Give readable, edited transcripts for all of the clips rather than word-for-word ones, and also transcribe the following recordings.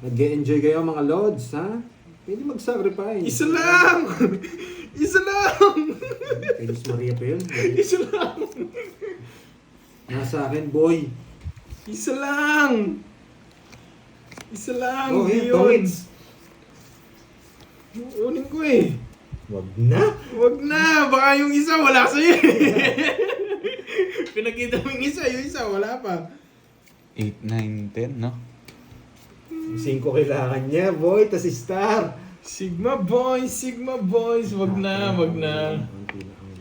Nag-e-enjoy kayo mga Lods, ha? Pwede mag-sacrifice. Isa lang! Isa lang! Kay Luz Maria pa yun. Isa lang! Nasa akin, boy. Isa lang! Isa lang! Oh, Di yun, yun. tongits. Unin ko eh. Wag na. Wag na! Baka yung isa wala sa'yo eh. Pinakita mo yung isa wala pa. 8, 9, 10, no? 5 kailangan niya, boy. Tas star. Sigma boys! Wag na, wag na.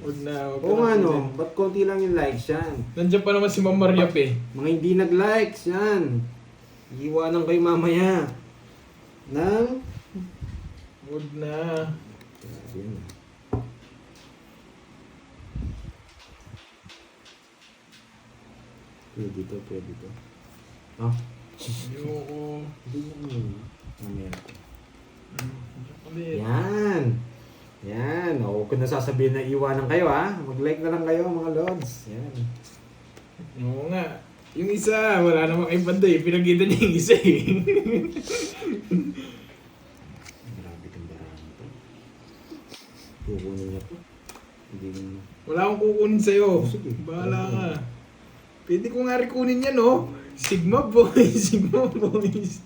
Wag na, wag Oo na. nga, no. Ba't konti lang yung likes yan? Nandiyan pa naman si Ma'am Mariap eh. Mga hindi nag-likes, yan. Iiwanan kayo mamaya. Nang... Wag na. Yan. Pwede to, pwede to. Ah? Ayoko. Hindi yun. Mamaya. Ulit. Yan. Yan. O, kung nasasabihin na iwanan kayo, ha? Mag-like na lang kayo, mga Lods. Yan. Oo nga. Yung isa, wala namang kay banda eh. Pinagkita niya yung isa eh. Grabe kang barang to. Kukunin niya to. Hindi mo. Wala akong kukunin sa'yo. Sige. Bahala ka. Pwede ko nga rin kunin yan, no? Sigma boys, Sigma boys.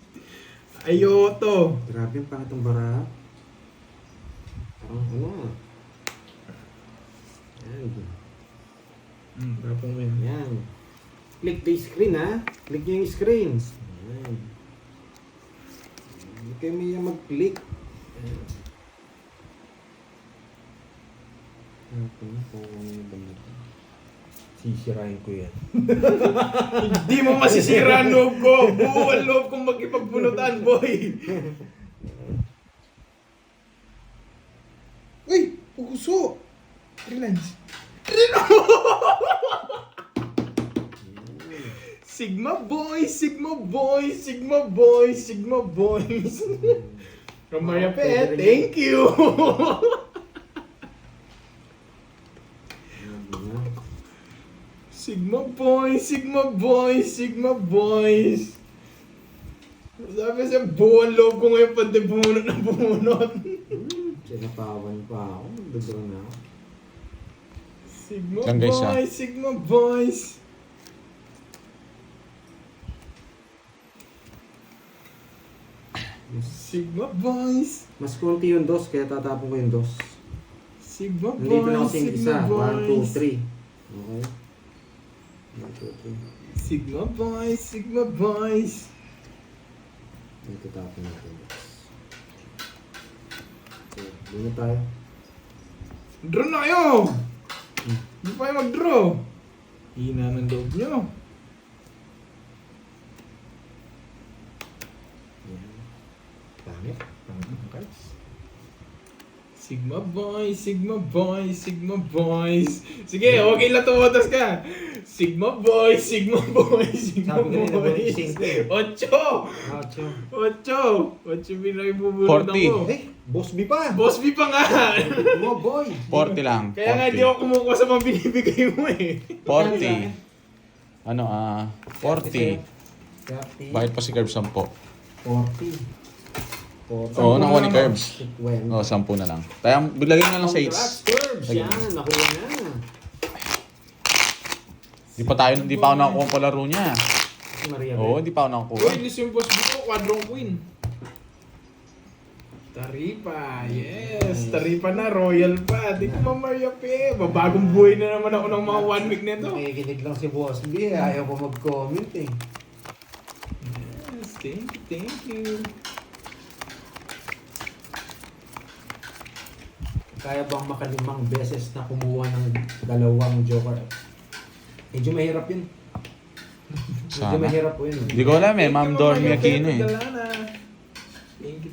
Ayoto. Grabe ang pangit ang bara. Parang ano. Yan. Tapong mo yan. Yan. Click the screen, ha? Click niyo yung screen. Yan. Hindi kayo may mag-click. Yan. Natin, kukunin yung banda. Sisirahin ko yan. Hindi mo masisira ang loob ko. Buo ang loob kong magkipagbunutan, boy. Uy! Puso! Relax. Sigma boys, Sigma boys, Sigma boys, Sigma boys. Kamaya pe, thank you. Sigma boys, Sigma boys, Sigma boys. Sabi siya, buwan loob ko ngayon pati bumunot na bumunot. Sinapawan pa ako. Dudro na ako. Sigma Yan, guys, boys, Sigma boys. Sigma boys. Mas konti yung dos, kaya tatapon ko yung dos. Sigma boys, Nandito na kasi yung isa. Sigma 1, 2, boys. 3. Okay? 1, 2, 3. Sigma boys, Sigma boys. Dito tapon natin. Okay, doon na tayo. Draw na kayo! Hindi pa kayo mag-draw. Hina ng loob nyo. Yan. Pangit. Pangit ang cards. Sigma boys, Sigma boys, Sigma boys. Sige, okay lang tumotas ka. Sigma boys, Sigma boys, Sigma Sabi kanina, boys. 5. 8! 8 pinag-ibubulot 40. ako. Eh, Boss B pa! Boss B pa nga! Oh boy! 40 lang. Kaya nga di ako kumukuha sa mga binibigay mo eh. 40. Ano, 40. 30. Bakit pa si Curb 10? 40. Oo, nakuha ni Curbs. 20. Oo, 10 na lang. Tayo, bilagyan na lang sa 8. Congrats, Curbs! Yan, nakuha na. Di pa ako nakakuha ang palaro niya. Si Maria Oo, Beth. di pa ako Uy, nakakuha. ilis yung boss B ko, quadrong queen. Taripa, yes. Taripa na, royal pa. Di ko Maria Pe. Babagong buhay na naman ako ng mga 1 week nito. Nakikinig lang si Boss B. Ayaw ko mag-comment eh. Yes, thank you. Kaya bang makalimang beses na kumuha ng dalawang joker? Medyo mahirap yun. Medyo Sana. mahirap po yun. Hindi ko alam eh, Ma'am Dormy Aquino eh.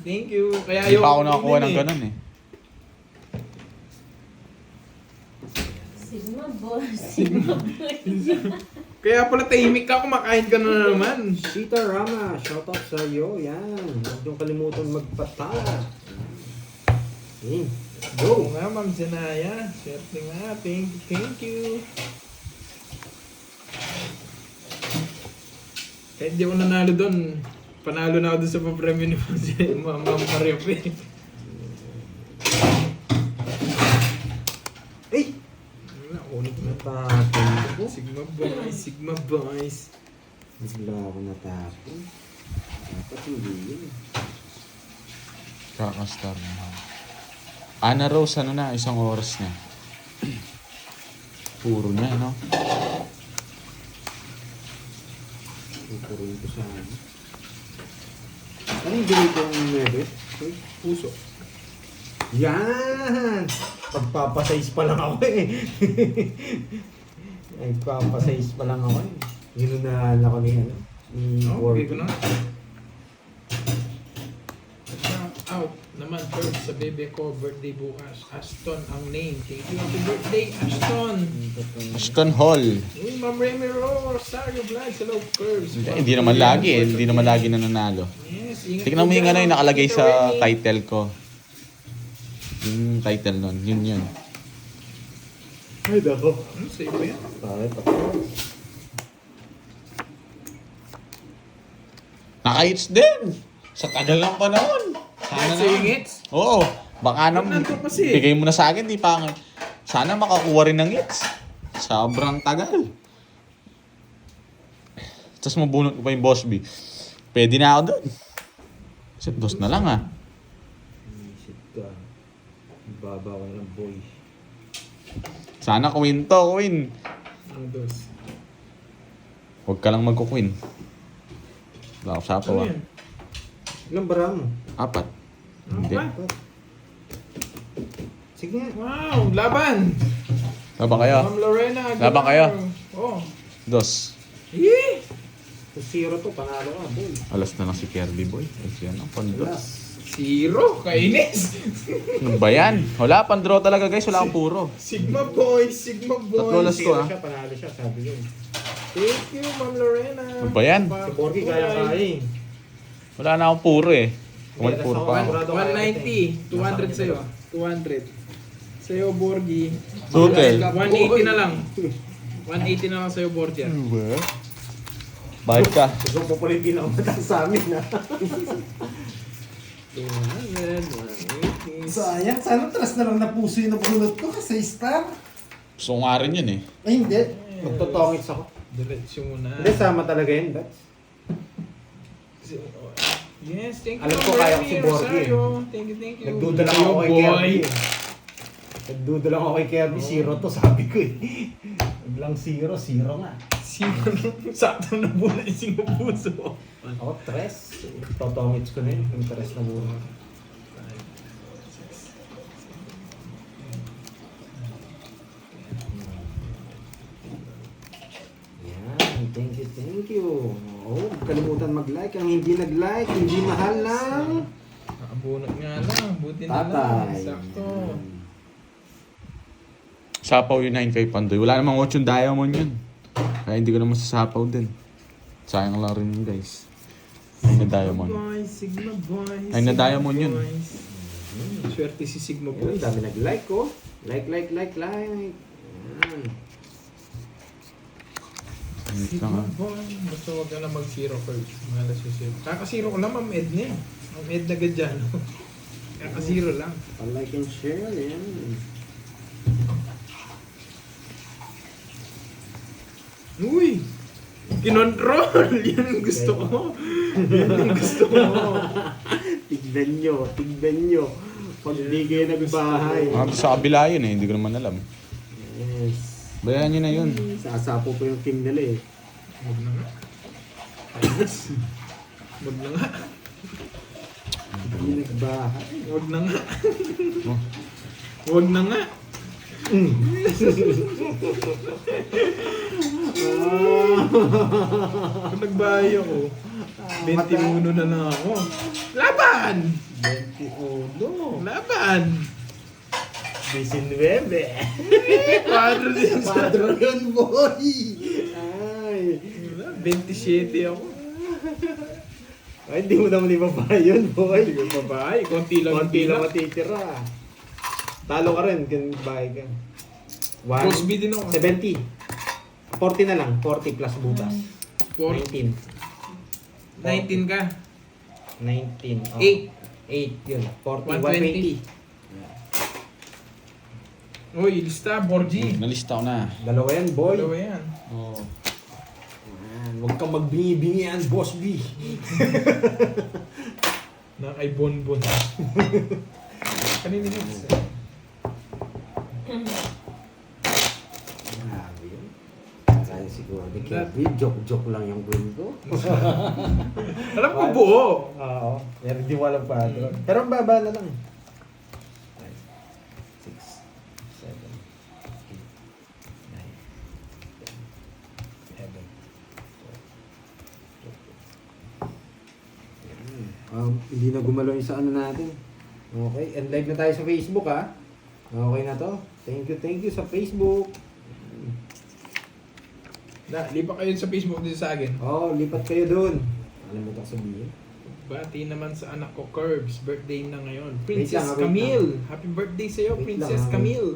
Thank you. Kaya Hindi pa ako ayoko nakakuha kunin ng eh. ganun eh. Sigma boys. Kaya pala tahimik ka, kumakain ka na naman. Sita Rama, shoutout sa iyo. Yan. Huwag niyong kalimutan magpatala. Go! Oo nga, Ma'am Zanaya. Swerte nga. Thank you. Kahit di ako nanalo doon, Panalo na ako dun sa papremyo ni Ma'am Mario P. Eh! Wala, ulit na. Natapon ko. Sigma Boys, Sigma Boys. Bigla ako natapon. Dapat hindi yun. Kakastar na. Ana Rose, ano na, 1 oras na. Puro niya, no? Tuturuin ko sa ano. Ano yung binito ng 9? Puso. Yan! Pagpapasize pa lang ako eh. Nagpapasize pa lang ako eh. Ginunahan ako ni ano. Ni Okay ko Borgie. na. Shout out naman first sa bebe ko, birthday bukas. Aston ang name. Thank you. Happy birthday, Aston! Aston Hall. Uy, Ma'am Remy Rosario Vlog, hello, Curves. Hindi naman lagi eh. Hindi naman lagi nananalo. Yes, ingat Tignan mo po yung ano dyan. yung nakalagay Tita sa Remy. title ko. Yung title nun. Yun. Ay, dako. Sa'yo ba yan? Bakit ako? Naka-hits din! Sa tagal ng panahon. Sana Sa'yo na. hits? Oo. Baka Nandun kasi. bigay mo na sa akin. Di pa. Sana makakuha rin ng hits. Sobrang tagal. Tapos mabunot ko pa yung Boss B. Pwede na ako doon. Kasi dos na lang ah. Shit ka. Baba ko ng boy. Sana queen to, queen. Ang dos. Huwag ka lang magko-queen. Wala ako sapaw Ano ah. yan? Ilang bara mo? 4. Hindi. Ano ba? Sige nga. Wow, laban! Laban kayo. Ma'am Lorena. Laban kayo. Oh. Dos. Eh! Kung zero to, panalo ka, boy. Alas na lang si Kirby boy. Ay siya na, pandos. Alas. Zero, kainis. Ano ba yan? Wala, pan-draw talaga guys. Wala akong puro. Sigma boys, Sigma Tatlo boys. alas ko ah. Siya, panalo siya, sabi yun. Thank you, Ma'am Lorena. Ano ba yan? Si Borgie kaya-kaya eh. Wala na akong puro eh. Kumal puro pa ako. 190, 200 sa'yo. 200. Sa'yo, Borgie. Sutel. 180 na lang. 180 na lang sa'yo, Borgie. Ano ba? Bakit ka? Gusto ko pala yung pinakamataas sa amin ha. 200, 180. Sayang, sana tras na lang na puso yung napulot ko kasi star. Gusto ko nga rin yun eh. Ay hindi, magtotongits ako. Diretso mo na. Hindi, sama talaga yun, Dats. Yes, thank you. Alam ko Ma'am kaya ko Remy si Borgie. Rosario. Thank you, thank you. Nagduda lang ako kay Boy. Kirby. Nagduda lang ako kay Kirby, zero to sabi ko eh. Biglang zero nga. Sino? Sakto na muna yung sinupuso. Ako, tres. Totongits ko na yun, yung tres na muna. Yan, thank you. Oh, huwag kalimutan mag-like. Ang hindi nag-like, hindi mahal lang. Nakabunot nga lang. Buti na lang. Tatay. Sakto. Sapaw yung 9.5 pandoy. Wala namang 8 diamond yun. Kaya hindi ko naman sasapaw din. Sayang lang rin yun guys. Ay na diamond. Boys, Sigma boys. Ay, na Sigma diamond yun. boys. Swerte si Sigma Ayun, boys. dami nag-like ko. Like. Yan. Wait lang Sigma ah. boy. Basta huwag ka na mag-zero first. Malas yung zero. Kaka-zero ko lang, Ma'am Edna eh. Ma'am Edna Gadyano. Kaka-zero lang. Like and share, yan. Uy! Kinontrol! Yan ang gusto ko. Yan ang gusto ko. Tignan nyo. Pag di kayo nagbahay. Sa kabila yun eh. Hindi ko naman alam. Yes. Bayaan nyo na yun. Sasapo po yung team nila eh. Huwag na nga. Huwag na nga. Hindi nagbahay. Huwag na nga. Oh. Huwag na nga. Kung nagbahay ako, 21 na lang ako. Laban! 21. Laban! 19. Quadro din sa... Padro yun, boy! Ay. 27 ako. Ay, hindi mo naman ibabahay yun, boy. Hindi ko babae. Konti lang yung Konti lang pila. matitira. Talo ka rin, kung bahay ka. Boss B din ako. 70. 40 na lang. 40 plus butas. 19 ka. 19. Oh. 8. 8 yun. 40, 120. 120. Uy, lista, Borgie. Nalista ko na. Dalawa yan, boy. Dalawa yan. Oh. Yan. Huwag kang magbingi-bingi yan, Boss B. Na kay Bonbon. Kanina yun. Grabe yun. Kaya siguro ni Kirby, joke-joke lang yung win ko. Alam ko buo. Oo. Pero hindi mo alam pa. Pero ang baba na lang. 5, 6, 7, 8, 9, 10, 11, 12. Hindi na gumalaw yung sa ano natin. Okay, and live na tayo sa Facebook ha. Okay na to. Thank you sa Facebook. Na, lipat kayo sa Facebook dito sa akin. Oh, lipat kayo dun. Alam mo ito sabihin? Bati naman sa anak ko, Curbs. Birthday na ngayon. Wait Princess lang, wait Camille. Happy birthday sa'yo, Wait Princess lang, Camille.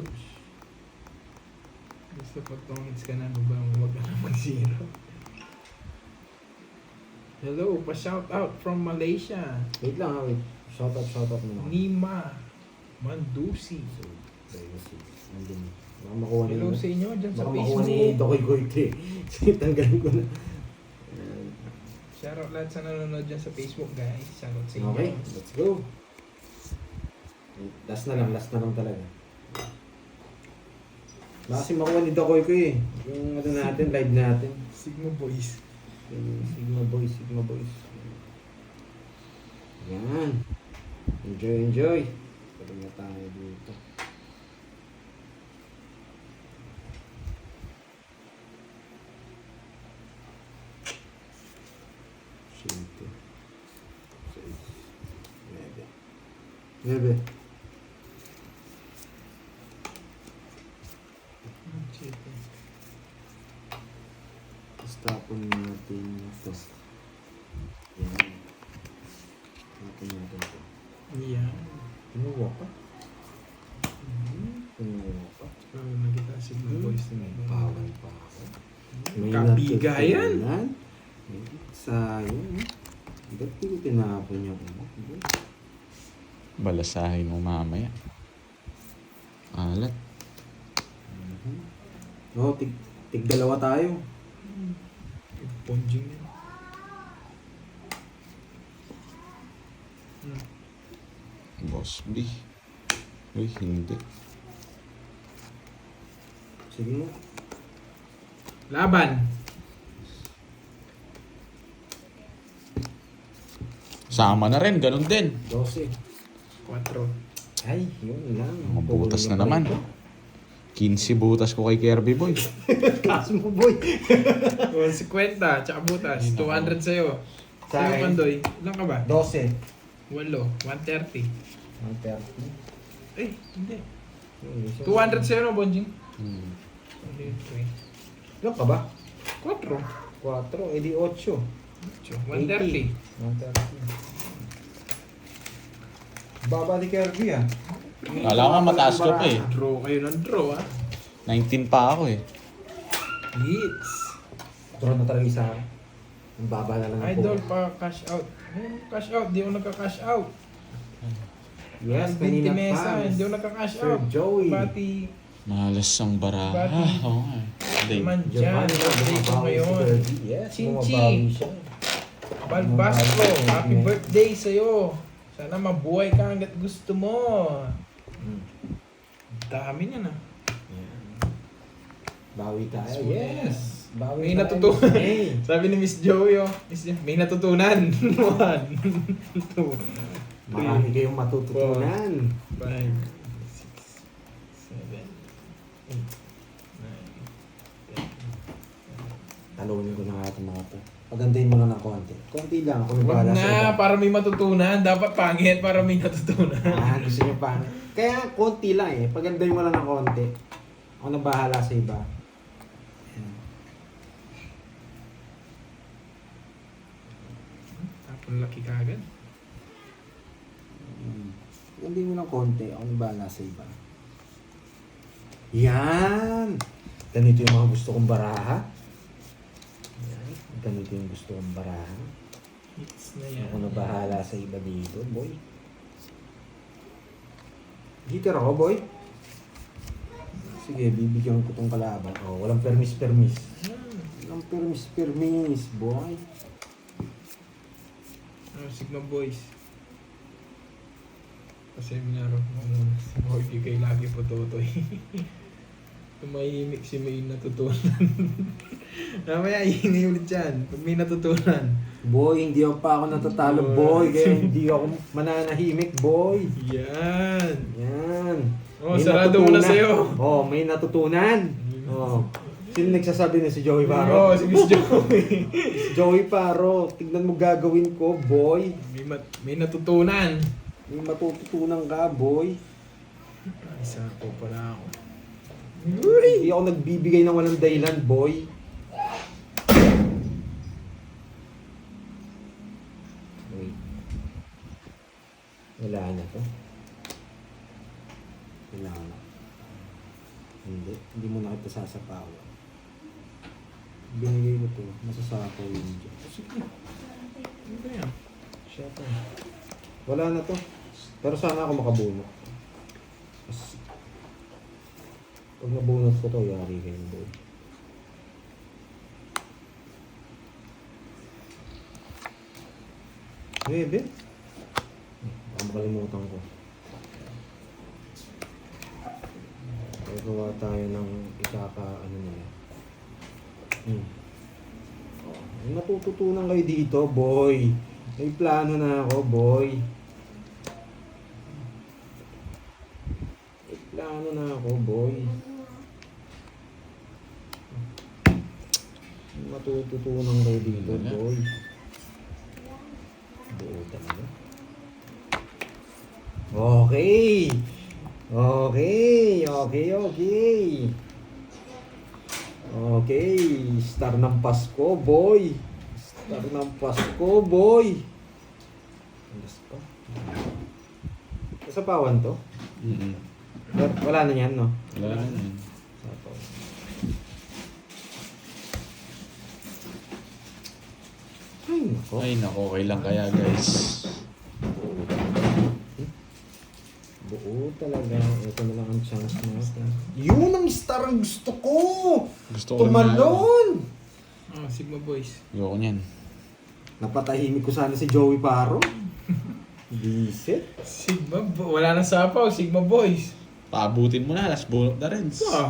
Gusto pag tungits ka na, huwag ka na mag-zero. Hello, pa-shout out from Malaysia. Wait lang ha, wait. Shoutout muna. Nima Mandusi. So, nandun. Baka makuha na Hello yun. sa inyo dyan sa Baka makuha ni Facebook. Dokoy Goite. Sige, tanggalin ko na. Shoutout lahat sa nanonood dyan sa Facebook, guys. Shoutout sa inyo. Okay, let's go. Last na lang talaga. Baka kasi makuha ni Dokoy ko eh. Yung ano natin, live natin. Sigma Boys. Yung Sigma Boys. Yan. Enjoy. Pwede na tayo dito. Cinco, seis, nueve. Tapos tapon natin ito. Yan. Tapon natin ito. Yeah. Kinuha pa. Kinuha pa. Oh, nakita Sigma Boys na Pawan pa ako. Kabigayan. natutunan. Sayang. Ba't ko tinapon yung ano? Balasahin mo mamaya. Alat. Oo, tig dalawa tayo. Ponjing yan. Boss B. Uy, hindi. Sige mo. Laban. Sama na rin, ganun din. 12. 4. Ay, yun lang. Mabutas na naman. 15 butas ko kay Kirby Boy. Kaso mo, boy. 50, tsaka butas. 200 sa'yo. Sa Sa'yo, akin? Pandoy. Ilan ka ba? 12. 8. 130. 130. Eh, hindi. 200 sa'yo, no, Bonjing? Hmm. 3. Ilan ka ba? 4. 4, edi 8. 130. 130. Baba ni Kirby ah. Kala ko nga mataas ko pa eh. Draw kayo ng draw, ah. 19 pa ako eh. Hits. Draw na talaga isa. Ang baba na lang ako. Idol pa cash out. Cash out, di ako nagka-cash out. Yes, Binti kanina Mesa, pa. hindi ako nagka-cash Sir out. Joey. Pati Malas ang baraha. Bati. Oo nga. Hindi. naman dyan. Giovanni, Birthday ko bumabawi si ngayon. Kirby. Yes, Chinchi. bumabawi siya. Balbasco, happy birthday sa'yo. Sana mabuhay ka hanggat gusto mo. Dami niya na. Bawi tayo. Yes. Yes. Bawi May tayo. natutunan. Hey. Sabi ni Miss Joey, oh. May natutunan. 1, 2, 3, Marami kayong matututunan. 5, 6, 7, 8, 9, 10. Talunin ko na nga itong mga to. Pagandahin mo lang ng konti. Konti lang. Ako Wag bahala sa na, iba. para may matutunan. Dapat pangit para may natutunan. Gusto niyo pa. Kaya konti lang eh. Pagandahin mo lang ng konti. Ako na bahala sa iba. Ayan. Tapon laki ka agad. Pagandahin mo ng konti. Ako na bahala sa iba. Yan! Ganito yung mga gusto kong baraha. Yan. Ganito yung gusto kong baraha. Hits na yan. Ako na bahala sa iba dito, boy. Hitter ako, boy. Sige, bibigyan ko tong kalaban. Oh, walang permis. Walang permis, boy. Sigma Boys. Kasi minaro mo si Boy kay lagi po totoy. Tumahimik si May natutunan. Mamaya ingay ulit yan. Pag may natutunan. Boy, hindi pa ako natatalo, boy. Kaya hindi ako mananahimik, boy. Yan. Yan. Oh, May sarado mo na natutunan. sa'yo. Oh, may natutunan. Oh. Sino nagsasabi na si Joey Oo, Paro? si Miss Joey. Si Joey Paro, tignan mo gagawin ko, boy. May natutunan. May matututunan ka, boy. Isa po pala ako. Hindi ako nagbibigay ng walang dahilan, boy. Wait. Wala na to. Wala na. Hindi mo na kita sasapawan. Binigay ko to, masasapaw yun dyan. Sige. Ano ba yan? Siya to. Wala na to. Pero sana ako makabunot. Kasi, pag nabunot ko to, yari kayo, boy. Bebe? Baka makalimutan ko. Gagawa tayo ng ano nila. May matututunan kayo dito, boy. May plano na ako, boy. May plano na ako, boy. May matututunan kayo dito, Wala. boy. Buo talaga. Okay. Okay, star ng Pasko, boy. Star ng Pasko, boy. Alas pa. Kasapawan to? Wala na yan, no? Wala na yan. Sapaw. Ay, nako. Ay nako, okay lang kaya guys. Buo talaga. Ito na lang ang chance natin. Yun ang star ang gusto ko! Gusto ko rin Tumalon! Sigma Boys. Ayoko niyan. Napatahimik ko sana si Joey Paro. Visit. Wala na sapaw. Sigma Boys. Paabutin mo na, last bunot na rin. Ah.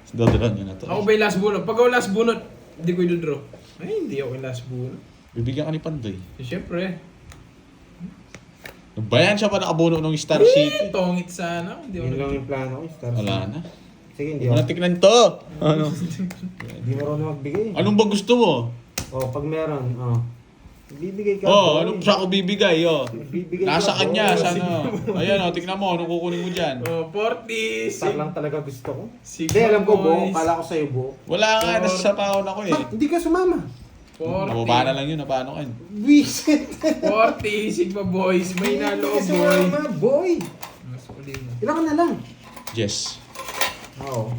Dadalan niya na to. Ako ba yung last bunot? Pag ako last bunot, hindi ko i-draw. Ay, hindi ako yung last bunot. Bibigyan ka ni Pandoy. Siyempre. Bayan siya pa nakabuno ng Star City. Tongit sana. Hindi ako Yun lang yung plano ko. Star Wala City. na. Sige, hindi Hindi mo ako. na tignan to. Ano? Hindi mo rin magbigay. Anong ba gusto mo? Oh, pag meron, bibigay ka. Oh, boy. anong sa ako bibigay, oh. Bibigay Nasa ka, kanya, boy. sana. Ayan, oh, tignan mo, anong kukunin mo dyan? 40. Star lang talaga gusto ko. Sigma Hindi, alam ko, buo. Boys. Kala ko sa'yo, buo. Wala nga, nasa sapawan ako eh. Ha? Hindi ka sumama. 40. Nababa na lang yun, napaano ka yun. Visit. 40. Sigma Boys. May naloob, Hindi ka boy. sumama, boy. Mas uli mo. Ilan ka na lang? Yes. Oo.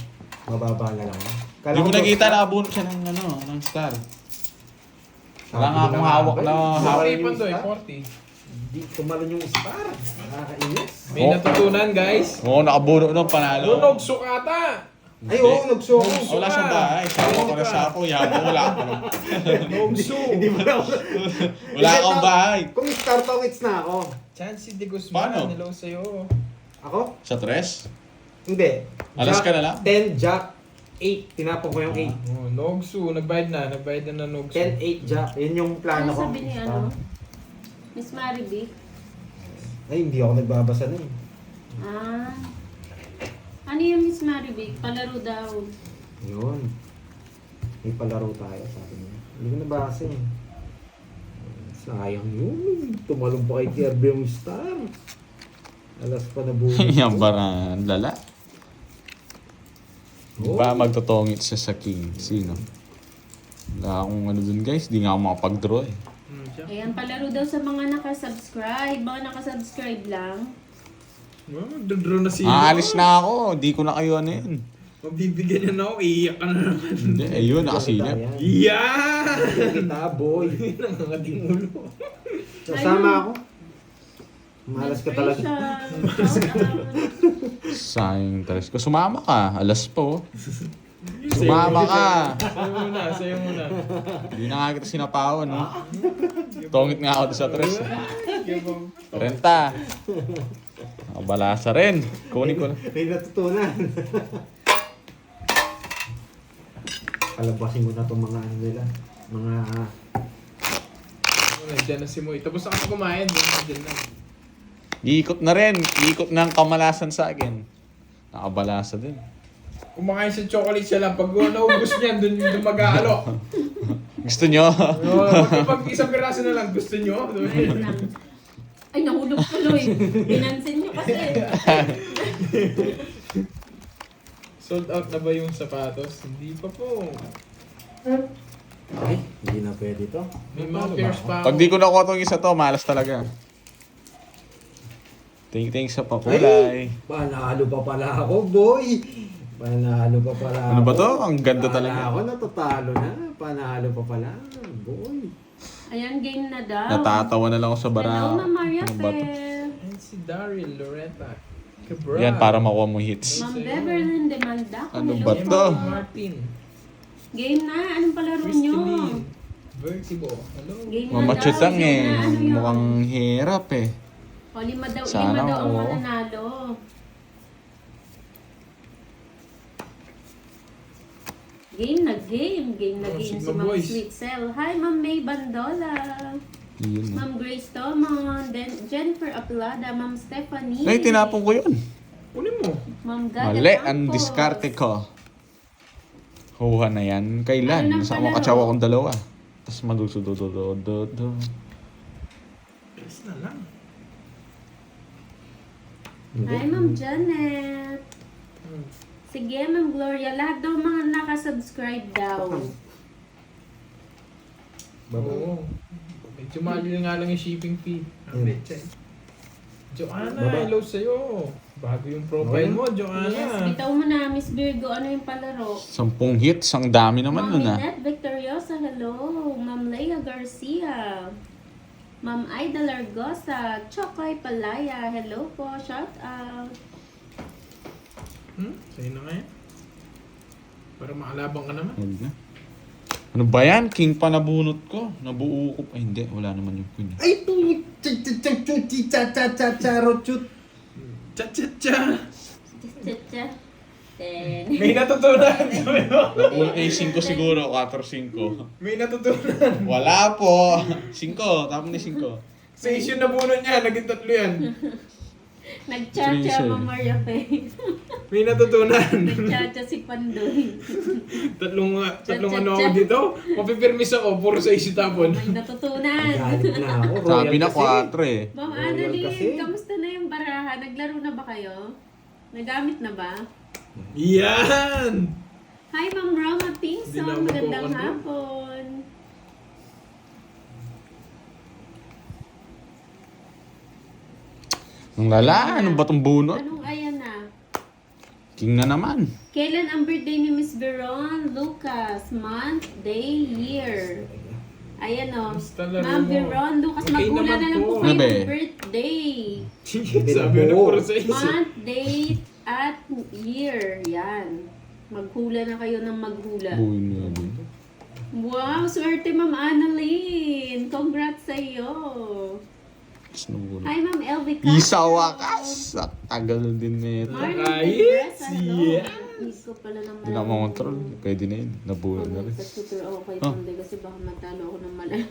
Mababa na lang. Hindi mo nakita na abunot siya ng, ng Star. Wala nga akong hawak na hawak. 40 pa to eh. 40. Hindi tumalon yung star. Nakakainis. May natutunan, guys. Oo, nakabuno ng panalo. Lunog sukata. Ay, oo, nagsuko. Wala siyang bahay. Sapo ko na sapo, yabo, wala ako. Nogso. Hindi mo na ako. Wala akong bahay. Kung star tongits na ako. Chancey de Guzman. Paano? Hello sa'yo. Ako? Sa tres? Hindi. Alas Jack ka na lang? 10, Jack 8. Tinapon ko yung 8. Oh, Nogso. Nagbayad na ng Nogso. 10, 8, Jack. Yun yung plano Ano ko. sabi ni ano? Miss Mariby? Ay, hindi ako nagbabasa na eh. Ah. Ano yung Miss Mariby? Palaro daw. Yun. May palaro tayo, sabi niya. Hindi ko nabasa eh. Sayang yun. Tumalong pa kay Kirby yung star. Alas pa na buhay. Yan barang lala. Oh. Ba magtotongit siya sa king? Sino? Wala akong ano dun guys, di nga ako makapag-draw eh. Siya. Ayan, palaro daw sa mga nakasubscribe. Mga nakasubscribe lang. Oh, draw na sila. Aalis na ako, di ko na kayo ano yun. Mabibigyan niya na ako, iiyak ka na naman. Hindi, ayun, nakasilip. Yan! Kita, boy. Nangangating ulo. Sasama ako. Malas ka talaga. Sayang talis ko. Sumama ka. Alas po. Sumama ka. Sa'yo muna. Hindi na nga kita sinapawan, no? Tongit nga ako doon sa tres. 30. Nakabalasa rin. Kunin ko na. May natutunan. Palabasin mo na itong mga ano nila. Mga... Nandiyan na si Moy. Tapos ako kumain. Nandiyan na. Iikot na rin. Iikot na ang kamalasan sa akin. Nakabalasa din. Kumakain sa chocolate siya lang. Pag naubos niyan, doon mag-aalok. Gusto nyo? Pag isang piraso na lang, gusto nyo? Ay, nahulog tuloy. Pinansin nyo kasi. Sold out na ba yung sapatos? Hindi pa po. Ay, hindi na pwede to. May mga pairs pa ako. Pag di ko nakuha itong isa to, malas talaga. Ting-ting sa pakulay. Panalo pa pala ako, boy. Panalo pa pala ako. Ano ba to? Ang ganda Akala talaga. ako natatalo na. Panalo pa pala. Boy. Ayan, game na daw. Natatawa na lang ako sa bara. Hello, Ma'am Maria Ano ba to? Fel. And si Daryl Loretta. Cabral. Yan, para makuha mo hits. Ma'am Beverly Demanda. Ano Hello ba po. to? Martin. Game na. Anong palaro nyo? Christine. Vertigo. Hello. Game na Mamachutang daw. eh. Game na. Ano yun? Mukhang hirap eh. O, lima daw Sana ang oo. mananalo. Game na game. Game na Oh, game si Sigma Ma'am Boys. Sweet Cell. Hi, Ma'am May Bandola. Yun na. Ma'am Grace Tomon. Jennifer Apilada. Ma'am Stephanie. Ay, tinapon ko yun. Kunin mo. Ma'am Gada Mali, Campos. ang diskarte ko. Huha na yan. Kailan? Ano nang Sa mga palaro? katsawa kong dalawa. Tapos madusudududududu. Press na lang. Hi, Ma'am Janet. Sige, Ma'am Gloria. Lahat daw mga nakasubscribe daw. Oo. Medyo mahal nga lang yung shipping fee. Ang betchay. Joanna, Baba. hello sa'yo. Bago yung profile mo, Joanna. Yes, bitaw mo na, Miss Virgo. Ano yung palaro? 10 hits. Ang dami naman Ma'am nun ah. Minette Victoriosa, hello. Ma'am Leia Garcia. Ma'am Aida Largosa. Chokoy Palaya, hello po. Shout out. Sa'yo na nga yan. Para makalabang ka naman. Huwag na. Ano ba yan? King pa nabunot ko. Nabuo ko. Ay hindi, wala naman yung queen. Ay, ito yung cha-cha-cha-cha-cha-cha-cha-cha-cha-cha-cha-cha. Cha-cha-cha! Tcha-tcha. Ten. May natutunan! Nabuo eh 5 siguro, 4-5. May natutunan! Wala po. 5, tapos ni 5. Sa issue na bunot niya, naging tatlo yan. Nagchacha, Tracer. Ma'am Maria Faye. May natutunan. Nagchacha si Pandoy. tatlong ano ako dito. Mapipirmis ako, puro sa issue tapon. May natutunan. Galit na ako. Sabi Royal na kasi. 4 eh. Ma'am Royal Annalyn, kasi. kamusta na yung baraha? Naglaro na ba kayo? Nagamit na ba? Yan! Hi, Ma'am Roma Hindi na Pinson. ako Magandang makukontrol. hapon. Ang lala, ano ba tong bunot? Anong ayan na? King na naman. Kailan ang birthday ni Miss Veron Lucas? Month, day, year. Ayan o. Basta laro Ma'am mo. Veron Lucas, Okay magkula naman na lang po. po Ano kayo ba ng eh? birthday. Sabi na puro sa issue. Month, date, at year. Yan. Maghula na kayo ng maghula. Buhay na yun. Wow, swerte Ma'am Annalyn. Congrats sa iyo. Tapos nabunot. Hi Ma'am LV Castro. Isa wakas. At tagal din nito. Marlon Ayos, Pedresa, hello. yeah. Need ko pala ng Hindi na makontrol. Pwede na yun. Nabunot na rin. Sa tutor ako kay Oh. Panday kasi baka matalo ako ng malala.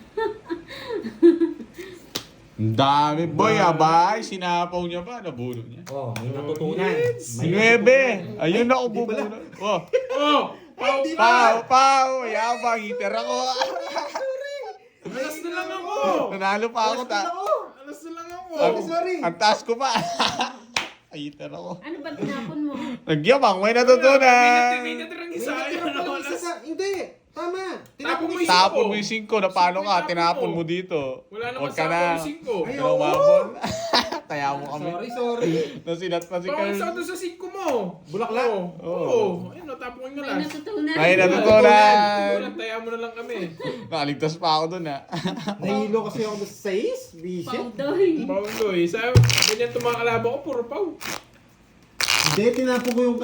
Ang dami. Boy, abay. Sinapaw niya ba? Nabunot niya. Oh, may natutunan. May 9. Ayun ako Hindi pala. bubunot. Oh. Oh! Pau! Pau! Yabang. Hiter ako. Alas na lang ako! Nanalo pa ako. Alas na lang ako! Ang taas ko pa. Ay, hiter ako. Ano ba tinapon mo? Nagyabang. May natutunan. May natirang isa. May Ayun, natira pala alas. isa. Hindi. Tama. Tapon mo yung Tapon mo Cinco. yung 5. Na paano ka? Tapon Tinapon mo. mo dito. Wala naman Huwag ka sa na. ako 5. Ay, Umabot. Kaya mo kami. Sorry. Nasilat pa si Bawal Carl. sa doon sa 5 mo. Bulaklak. Oo. Ayun, natapon nyo May lang. natutunan. Ay, natutunan. Wala, taya mo na lang kami. Nakaligtas pa ako dun ah. Nahilo kasi ako sa 6. Visit. Paudoy. Pauloy. Sa ganyan itong mga kalaban ko, puro pau. Hindi, tinapon ko yung...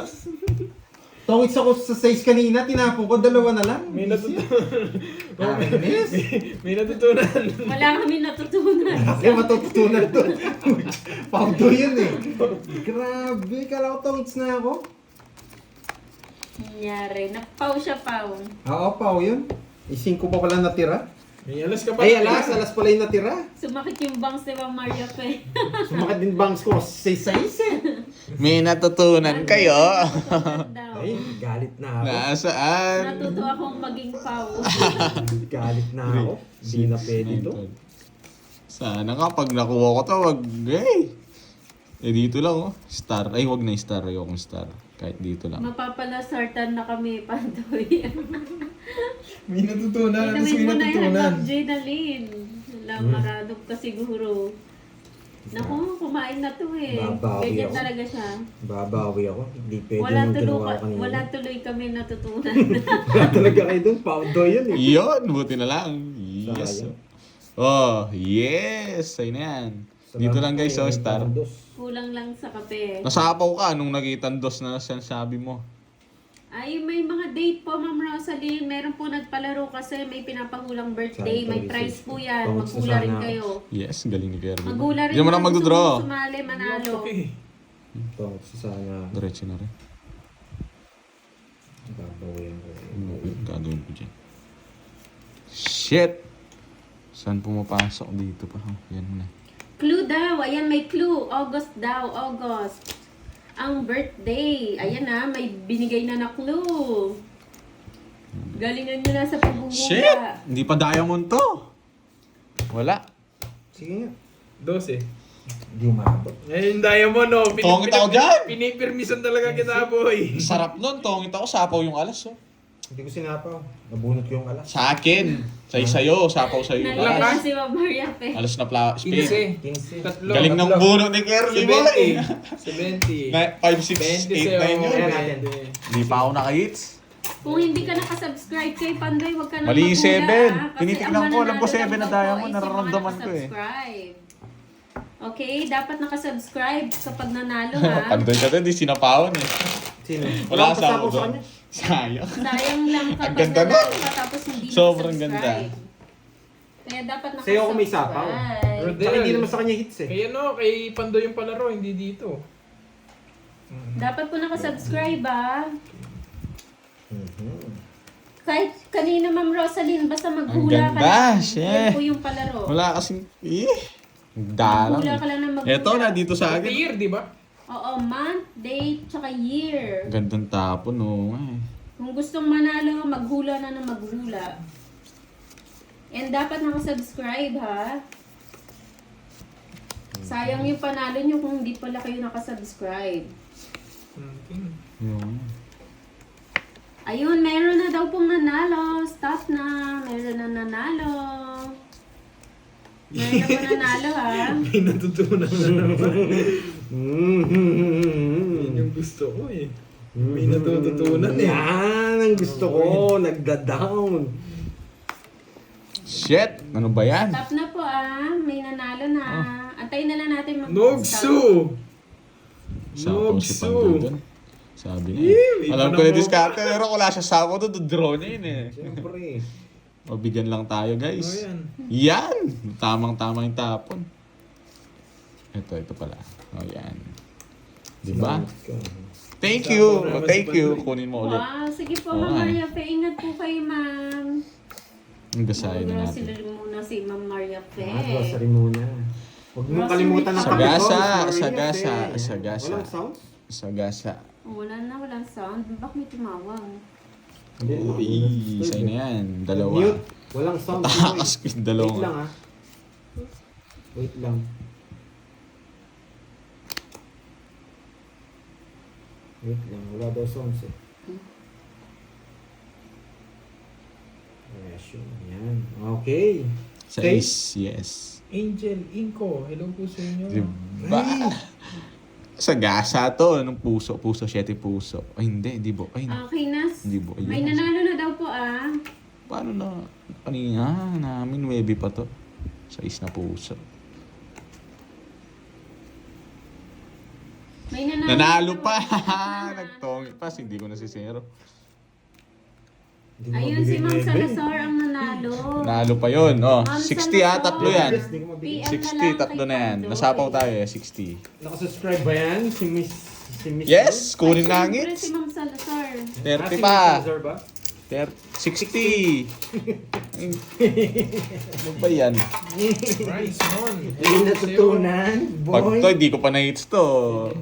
Tongits ako sa 6 kanina, tinapon ko, 2 na lang. May natutunan. Nakakainis. May natutunan. Wala kami natutunan. Kasi matututunan doon. Paudo yun eh. Grabe, kala ko tongits na ako. Nangyari. Napau siya, pau. Oo, pao yun. 5 pa pala natira. May alas ka pa. Ay, alas pala yung natira. Sumakit yung bangs ni Ma'am Maria Fe. Sumakit din bangs ko sa 6 eh. May natutunan kayo. Natutunan daw. Ay, galit na ako. Nasaan? Natuto akong maging pau. Galit na ako. Hindi na pwede to. Sana nga pag nakuha ko to, wag. Eh dito lang oh. Star. Ay, wag na yung star. Ayokong star. Kahit dito lang. Mapapalasartan na kami, Pandoy. May natutunan. Ano Inumin may mo na yung natutunan? Adrenaline. Wala, maradog ka siguro. Naku, kumain na to eh. Babawi Ganyan ako. talaga siya. Babawi ako. Hindi pwede Wala, nung ginawa ko kanina. wala tuloy kami natutunan. Wala talaga kayo doon. Paudo yun eh. Yun, buti na lang. Yes. Sayang. Oh, yes. Ayun na yan. Dito lang guys, oh, star. Kulang lang sa kape. Nasapaw ka nung nakita dos na sinasabi mo. Ay, may mga date po, Ma'am Rosaline. Meron po nagpalaro kasi may pinapahulang birthday. May prize po yan. Thanks, Maghula rin Susana. kayo. Yes, galing ni Kirby. Maghula rin Hindi mo na mga magdodraw. gustong Sumali, manalo. Okay. Ito, sana Diretso na rin. babawian ko. Gagawin ko dyan. Shit! Saan pumapasok dito pa? Yan na. Clue daw. Ayan, may clue. August daw. August. Ang birthday. Ayan na, may binigay na clue. Galingan nyo na sa pagbubuga. Shit! Hindi pa diamond to. Wala. Sige nga. 12. Hindi umabot. Ngayon diamond no. Tongit ako dyan. Pinipirmisan talaga kita boy. Sarap nun. Tongit ako. Sapaw yung alas. Oh. Hindi ko sinapaw. Nabunot ko yung alas. Sa akin. Sa'yo. Sapaw sa'yo yung Nalala alas. si Ma'am Maria Fe. Alas na spade. 15. Tatlo. Galing ng buno ni Kirby boy. 70. 5, 6, 8, 9 yun. Ayan natin. Hindi pa ako naka-hits. Kung hindi ka nakasubscribe kay Pandoy, huwag ka na Mali yung maghula, 7. ah, kasi Tinitignan ang ko, alam ko mananalo 7 na lang diamond, po is yung nararamdaman mga ko eh. nakasubscribe. Okay, dapat nakasubscribe kapag nanalo ha. Pandoy ka to, di sinapawan eh. Sino? Wala Wala sa ako ako sa doon. kanya. Sayang. Sayang lang Ang kapag ganda nanalo nun. ka tapos hindi Sobrang nakasubscribe. Kaya dapat nakasubscribe. Sa'yo ako may sapaw. Saka hindi naman sa kanya hits eh. Kaya no, kay Pando yung palaro, hindi dito. Dapat po nakasubscribe ah. Mhm. Kahit kanina Ma'am Rosaline, basta Ang maghula ka ganda, lang. shit. Yan po yung palaro. Wala kasing... Dalang. Maghula ka lang ng maghula. Eto na, dito sa The akin. year, di ba? Oo, month, date, tsaka year. Gandang tapon, oo. Kung gustong manalo, maghula na ng maghula. And dapat nakasubscribe ha. Sayang yung panalo nyo kung hindi pala kayo nakasubscribe. Yun. Ayun, meron na daw pong nanalo. Stop na. Meron na nanalo. Meron na po nanalo ha. May natutunan na naman. Yun yung gusto ko eh. May natututunan eh. Yan ang gusto ko. Nagda-down. Shit! Ano ba yan? Stop na po ah. May nanalo na. Antayin na lang natin mag-stop. Nogsu! Sapaw si Nogsu! Pandoy doon. Sabi niya. Eh, Alam iba ko na na mo. discarte, pero wala siya sapaw doon, draw niya yun eh. Siyempre. Mabigyan lang tayo Oh, guys. yan. Yan! Tamang-tama yung tapon. Ito pala. O yan. Diba? Salamat ka. Thank you! Sapaw naman Thank si you! Pandoy. Kunin mo ulit. Wow, sige po Oo Ma'am nga eh. Maria Fe. Ingat po kayo ma'am. Ang gasahin na Sila natin. muna si Ma'am Maria Fe. Grocery muna. Huwag mong kalimutan ng Sagasa, kape ko, Maria, sagasa, eh. sagasa. Walang sound? Sa gasa. Oh, walang sound. Bakit may tumawag? Hindi. Uy, sa'yo na yan. Dalawa. Mute. Walang sound. Takas ko yung Wait lang dalawa. ah. Wait lang. Wait lang. Wala daw sounds eh. Yes, yun. Yan. Okay. Sa Okay. is, yes. Angel Inco, hello po sa inyo. Ba? Sa gasa to, anong puso? Puso, 7 puso. Ay, hindi bo. Ay, Okay, Nas. hindi bo. Ayun. May nanalo na daw po ah. Paano na? Kanina namin, 9 pa to. 6 na puso. May nanalo. Nanalo pa! Nagtongi pa, hindi ko nasisero. Hindi mo Ayun si mabigay Ma'am 9. Salazar ang nanalo. Nanalo pa yun. Oh, Ma'am 60 Salazar. tatlo yan. Hindi ko mabigay. PM na 60, lang tatlo kay na yan. Pandoy. Nasapaw tayo eh, 60. Nakasubscribe ba yan? Si Miss... Yes! Kunin Ay, na siyempre ngits. si Ma'am Salazar. 30 pa. 60. Ano ba yan? Rice mon. Hindi natutunan, Pag boy. to, hindi ko pa na-hits to.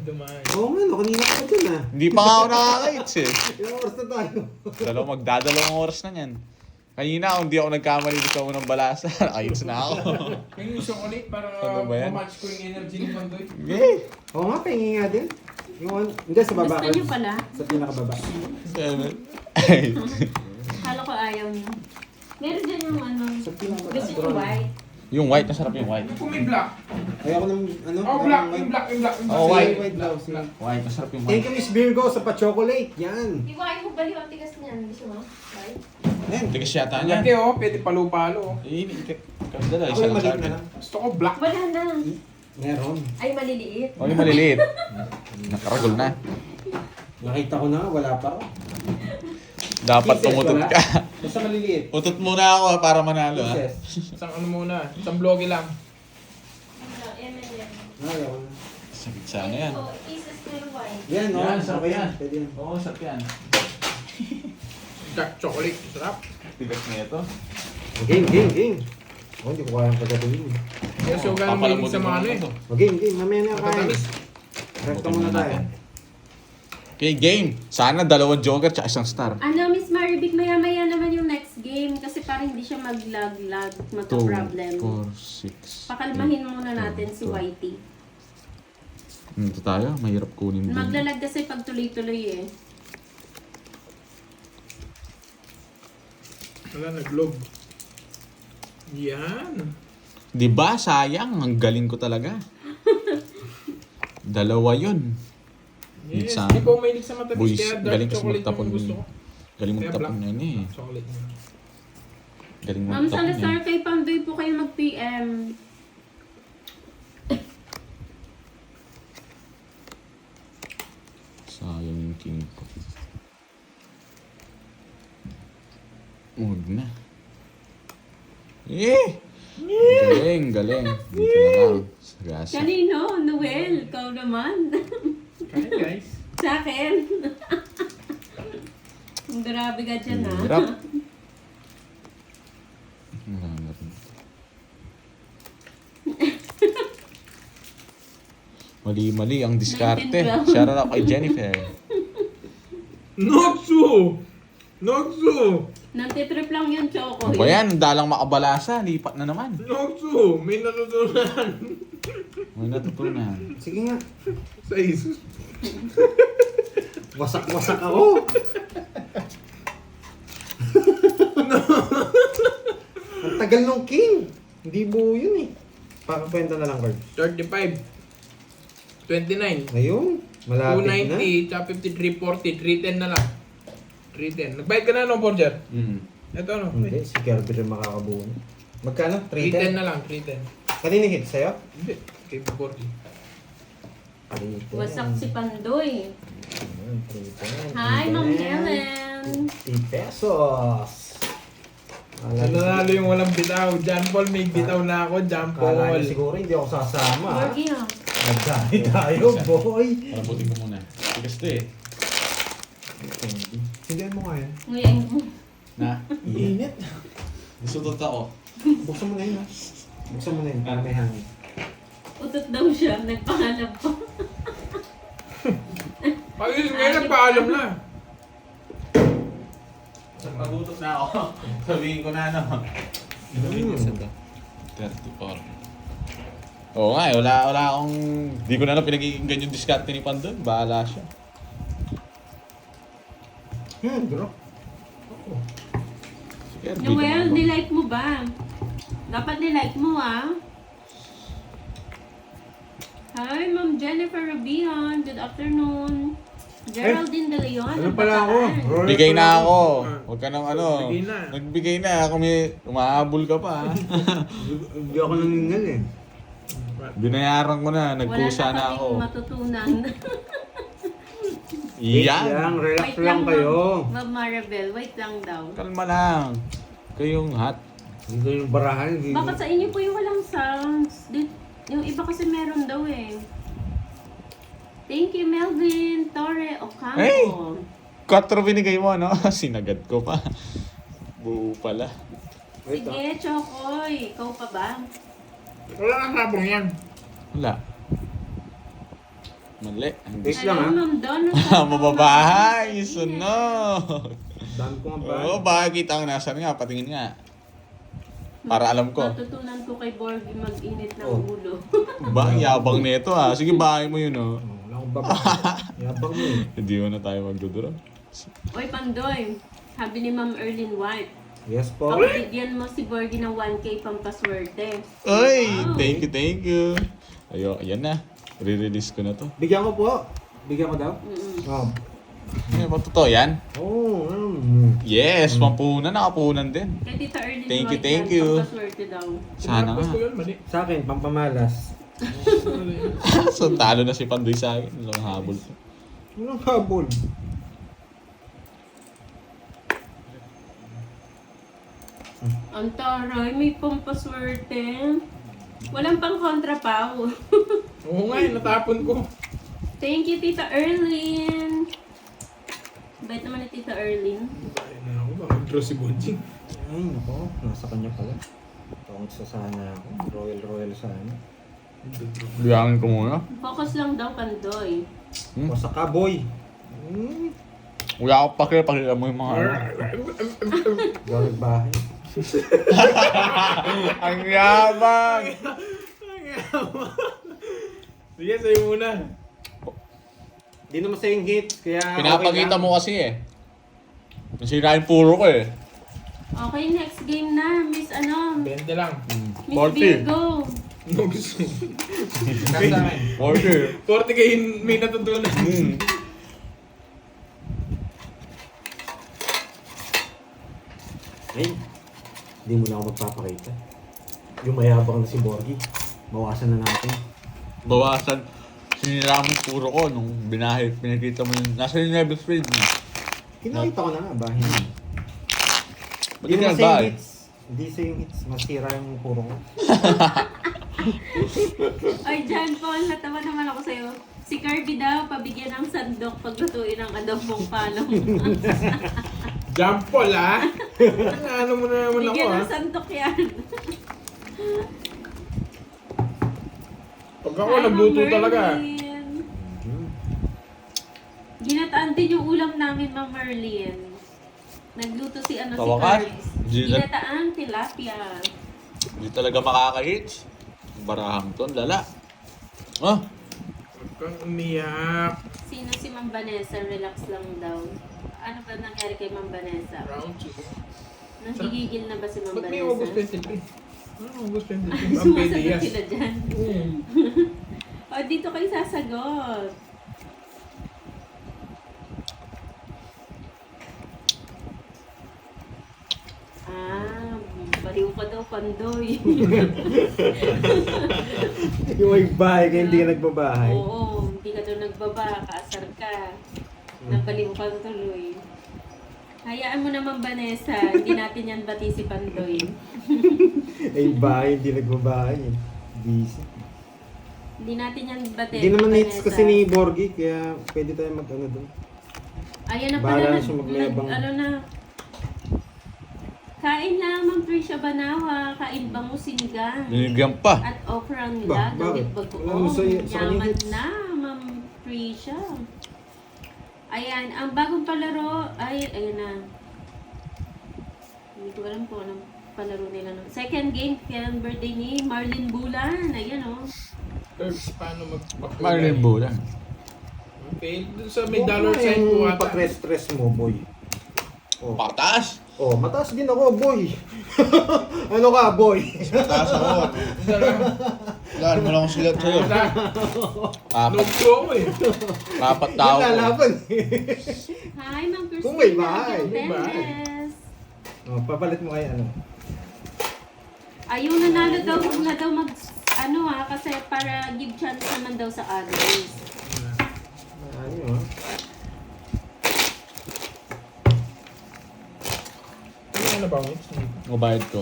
Dumaan. Oo nga, no, kanina ka pa dyan ah. Hindi pa nga ako nakaka-hits eh. Ilang oras na tayo. Magdadalawang oras na yan. Kanina, kung di ako nagkamali dito sa unang balasa, nakahits na ako. Yung gusto ko ulit para Ano ba yan? ma-match ko yung energy ni Pandoy. Okay. Oo nga, pahingi nga din. Yung, hindi, sa baba. Gusto niyo pala? Sa pinakababa. 7. Kala ko ayaw niyo. Meron dyan yung ano. Sa pinakababa. Gusto niyo white? Yung white, masarap yung white. Kung may black. Ayoko ng, ano? Oh, black. Yung black. Yung black. Oh, Si white. white daw. Si... White, masarap yung Thank white. you, Miss Virgo, sa pa-chocolate. Yan. Iwain mo baliw ang tigas niyan. Gusto mo? White? Ayan. Tigas yata Laki niyan. oh. Pwede palo-palo. Eh, dala, Ako isa yung lang sa maliit na akin. lang. Gusto ko black. Wala na. Meron. Ay, maliliit. Oh, yung maliliit. Nakaragol na. Nakita ko na, wala pa ako. Dapat Pieces, tumutot wala? ka. Basta maliliit. Utot muna ako para manalo ha. Pieces. Isang ano muna. Isang blogi lang. Ayoko na. Sakit sana yan. So, pieces pero white. Yan, no? Yan, sarap Okay yan. Pwede yan. Oo, sarap yan. Dark chocolate. Sarap. Tigas na ito. Game. Oh, hindi ko kayang kagabuhin. Kaya so ganun mahilig sa mga ano eh. Game. Mamaya na kaya. Matatamis. Resta muna tayo. Okay, game. Sana 2 joker tsaka 1 star. Ano, Miss Maribik, maya-maya naman yung next game kasi parang hindi siya mag-lag-lag, 2, magka-problem. 4, 6. Pakalmahin muna natin si Whitey. Ito tayo, mahirap kunin din. Maglalag kasi pag tuloy-tuloy eh. Wala, nag-log. Yan. Diba, sayang. Ang galing ko talaga. 2 yun. Yes. Minsan. Hindi po mahilig sa matamis. Boys, Kaya dark galing kasi chocolate magtapon. yung gusto ko. Galing Kaya magtapon black. yan eh. Chocolate na. Galing Ma'am magtapon Salazar, yan. kay Pandoy po kayo mag-PM. Sayang yung king ko. Huwag na. Galing. Dito na lang. Sa gasa. Kanino? Noel, ikaw naman. Kaya guys. Sa akin. Ang grabe ka dyan ha. Hirap. Wala na rin. Mali ang diskarte. 1912. Shout out kay Jennifer. Noksu! Nantitrip lang yung choco. Ano ba yan? Dalang makabalasa. Lipat na naman. Noksu! May natutunan. May natutunan. Sige nga. Sa isus. Wasak ako. Ang tagal nung king. Hindi buo yun eh. Pakakwenta na lang, Card. 35. 29. Ayun. Malapit na. 290, tsaka 53, 40, 310 na lang. 310. Nagbayad ka na no, Borger? Ito ano? Hindi, si Kirby rin makakabuo. Magkano? 310 310? na lang, 310. Kanina hit sa'yo? Hindi, kay Borgie. 310. Wasak si Pandoy. Ayan, 310. Hi, Ma'am Helen. 50 pesos. Nanalo yung walang bitaw. John Paul, may bitaw na ako. John Kala Paul. niyo siguro hindi ako sasama. Borgie ha. Nagsabi tayo, boy. Para buti ko muna. Tigas to eh. Hindihan mo nga yan. Ngayon mo. Na? Init. Gusto ako. Buksan mo na yun, ha? Buksan mo na yun para may hangin. Utot daw siya. Nagpangalap pa. Pag-ilis ngayon, nagpaalam na. Magutot na ako. Sabihin ko na ano. 34. Oo nga, wala akong... Di ko na lang pinagiginggan yung diskarte ni Pandon. Bahala siya. Bro. Sige, Noel, nilike mo ba? Dapat nilike mo ah. Hi, Ma'am Jennifer Rubion. Good afternoon. Geraldine De Leon. Ano pala ako? Royal Bigay pala na ako. ako. Huwag ka nang ano. Bigay na. Nagbigay na. Ako may umahabol ka pa. Hindi ako nangingal eh. Binayaran ko na. Wala Nagkusa na ako. kaming matutunan. Wait Yan. lang, relax Wait lang kayo. Ma'am Maribel. Wait lang daw. Kalma lang. Kayong hot. Hindi yung barahan. Hindi. Bakit sa inyo po yung walang sounds? Yung iba kasi meron daw eh. Thank you, Melvin Torre Ocampo. Hey! 4 binigay mo, no? Sinagad ko pa. Buo pala. Wait Sige, Chokoy. Ikaw pa ba? Wala kang sabong yan. Wala. Mali. Wait lang, Hello, ha? Ma'am Donna. Mababahay! Sunod! Dami ko nga ba? Oo, baka kita ko nasan nga. Patingin nga. Para alam ko. Matutunan ko kay Borgie mag-init ng Oh. ulo. Ba, yabang nito ah. Sige, bahay mo yun oh. Wala akong baba. Yabang mo eh. Hindi mo na tayo magdudura. Oy, Pandoy. Sabi ni Ma'am Erlyn White. Yes po. Pagbigyan mo si Borgie ng 1K pampaswerte. Ay! Wow. Thank you. Ayan na. Re-release ko na to. Bigyan ko po. Bigyan ko daw? Mm-mm. Oh. Ano ba totoo yan? Oh, Yes, pampunan. Nakapunan din. Kay Tita Erlyn Thank you, White thank yan, you. pampaswerte daw. Sana Tinapos nga. ko yun, mali. Sa akin, pampamalas. So, talo na si Pandoy sa akin. Walang habol. Walang habol. Ang taray, may pampaswerte. Walang pang kontra pa. Oo nga, natapon ko. Thank you, Tita Erlyn. Bait naman ni Tita Erlyn. Ay na ako, mag-draw si Bonjing. Ay, nako. Nasa kanya pala. Tawag sa sana ako. Royal sana. Biyangin ko muna. Focus lang daw, Pandoy. O sa kaboy. Wala akong pakita mo yung mga ano. Gawag bahay. Ang yabang! Sige, sa'yo muna. Di naman sa yung hit. Kaya Pinapakita okay mo kasi eh. Nasira yung puro ko eh. Okay, next game na. Miss ano? 20 lang. Miss 40. Virgo. No gusto. 40. 40 kayo may natutunan. Ay, hindi mo na ako magpapakita. Yung mayabang na si Borgie. Bawasan na natin. Bawasan. Sinira mo yung puro ko nung pinakita mo yung... Nasa yung level speed mo. Kinakita ko na nga, bahin. Ba't Hindi ka naman sa yung nagbahay? hits. Hindi sa yung hits. Masira yung puro ko. Ay, John Paul, natawa naman ako sa'yo. Si Kirby daw, pabigyan ng sandok paglutuin ang adobong palong. Jump Paul, ha? Ano mo na naman ako, Bigyan ha? ng sandok yan. Pag ako, nagluto talaga. Merlin. Ginataan din yung ulam namin, Ma'am Merlin. Nagluto si ano si Tawakan? Carlos. Gina- Ginataan tilapia. Hindi talaga makaka-hits. Barahang to, lala. Oh, Huwag kang umiyak. Sino si Ma'am Vanessa? Relax lang daw. Ano ba nangyari kay Ma'am Vanessa? Round 2. Nagigigil na ba si Ma'am Ba't may Vanessa? August 23? Ano August 23? Ang Sumasagot PDS. sila dyan. O, dito kayo sasagot. Ah, baliw ka daw, Pandoy. Yung may bahay kaya hindi ka nagbabahay. Oo, hindi ka daw nagbaba, kaasar ka. Nabaliw ka tuloy. Hayaan mo naman, Vanessa. Hindi natin yan bati si Pandoy. Ay, bahay, hindi nagbabahay. Busy. Hindi natin yan bati. Hindi naman hits Vanessa. kasi ni Borgie, kaya pwede tayo mag-ano doon. Ayan na Bahala pala, na siya magmayabang. ano na. Kain na, Ma'am Tricia Banawa. Kain ba mo sinigang? binigyan pa. At okra Ba, nila, bakit? gawit bagoong. Wala naman sa kanya Yaman hits. na, Ma'am Tricia. Ayan, ang bagong palaro, ayan na. Hindi ko alam kung anong palaro nila. Second game, kailan birthday ni Marlene Bulan. Ayan o. Herbs, paano magpakulay? Marlin Bulan. Okay, dun sa may dollar sign po ata. Pag-stress mo, boy. Oh. Pataas! Oh, mataas din ako, boy. Ano ka, boy? Pataas ako. Wala mo lang silat sa'yo. Apat, Nugto ako eh. apat tao Yung ko. lalaban. Hi, Ma'am Christina. Kung may bahay. May bahay. Gutierrez. Oh, papalit mo kay ano. Ayun, nanalo daw na daw mag, kasi para give chance naman daw sa others. Ano ha? Ano ba, Mitch? Mabayad ko.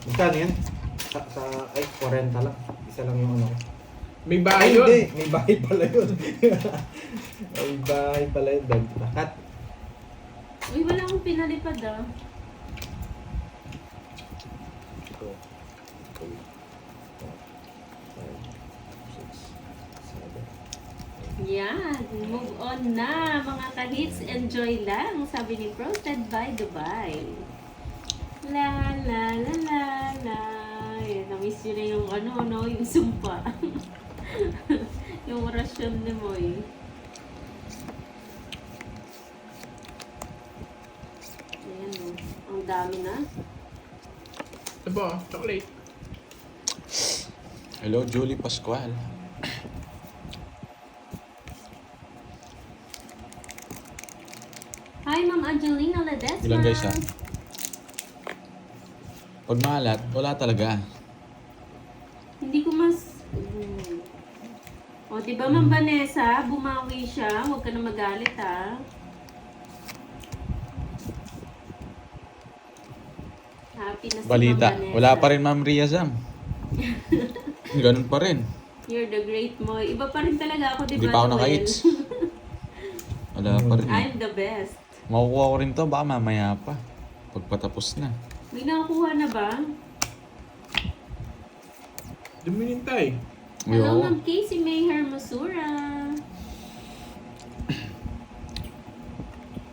Magkano yan? Ay, 40 lang. Isa lang yung ano ko. May Ay, bahay yun. hindi. May bahay pala yun. May bahay pala yun. Cut. Uy, wala akong pinalipad ah. Ito. 5, 6, 7. Yan, move on na mga ka-hits. Enjoy lang, sabi ni Frosted by Dubai. La la la la la. Yan, na-miss yun na yung yung sumpa. Yung orasyon ni Moy. Ayan o, ang dami na. Ito ba? Chocolate. Hello, Julie Pascual. Hi, Ma'am Angelina Ledesma. Ilan guys ha? Pag maalat, wala talaga. Hindi ko mas... O, diba Ma'am Vanessa, bumawi siya. Huwag ka na magalit, ha. Happy na si Balita, Ma'am Vanessa. wala pa rin Ma'am Ria Zam. Ganun pa rin. You're the great Moy. Iba pa rin talaga ako, diba? Hindi pa ako Noel? naka-hits. Wala pa rin. I'm the best. Makukuha ko rin to, baka mamaya pa. Pagpatapos na. May nakakuha na ba? Duminintay. Hello, Yo. Ma'am Casey May Hermosura.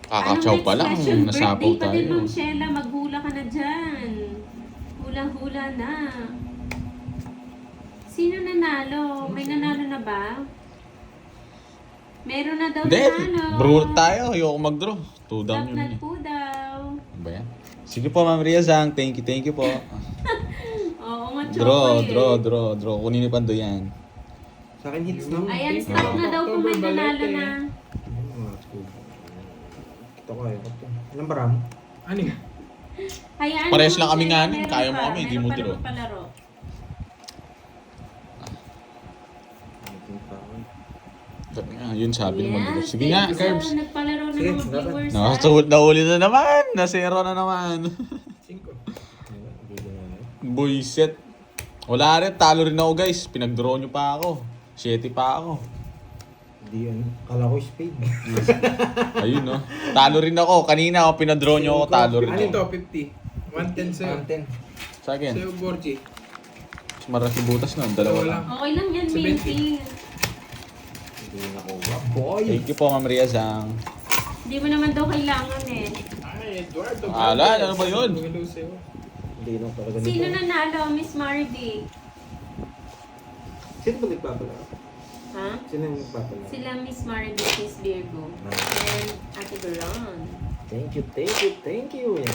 Kakachaw pa lang, nasapaw Birthday pa din, Ma'am tayo. Sheila. Maghula ka na dyan. Hula-hula na. Sino nanalo? May nanalo na ba? Meron na daw Hindi, nanalo. bro tayo. Ayoko mag-draw. 2 down yun Lapnat eh. po daw. Ano ba yan? Sige po, Ma'am Ria Zang. Thank you po. Oo, Draw, machokoy. draw. Kunin ni Pando yan. Sa akin hits na. Ayan, stop na daw kung may nanalo na. Kita ko ayaw ko to. Ilang baram? Ano yun? Hayaan Parehas mo, lang kami Sheila, nga nun. meron Kaya mo pa. kami, di Meron mo pa draw. naman palaro. Yun sabi naman nila. Sige nga, thank you Curbs. sa nagpalaro ng Sige, mga dapat. viewers. ha? Nahuli na naman. Nasero na naman. 5. Boyset. Wala rin. Talo rin ako guys. Pinag-draw nyo pa ako. 7 pa ako. Hindi yan. Kala ko spade. Ayun no. Talo rin ako. Kanina ako pinadraw nyo ako. Talo rin Ano ito? ako. 50. 110 sa'yo. 10. Sa akin. Sa'yo, Borgie. Mas marami butas na. Dalawa lang. Okay lang yan, 70. Minty. Hindi nakuha. Boy! Thank you po, Ma'am Ria Zang. Hindi mo naman daw kailangan eh. Ay, Eduardo. Ala, ano ba yun? Hello sa'yo. Hindi lang talaga Sino nito. nanalo, Miss Mardy? Sino ba nagpapala? Ha? Sino yung nagpapala? Sila Miss Mardy, Miss Virgo. And Ate Garon. Thank you. Yan.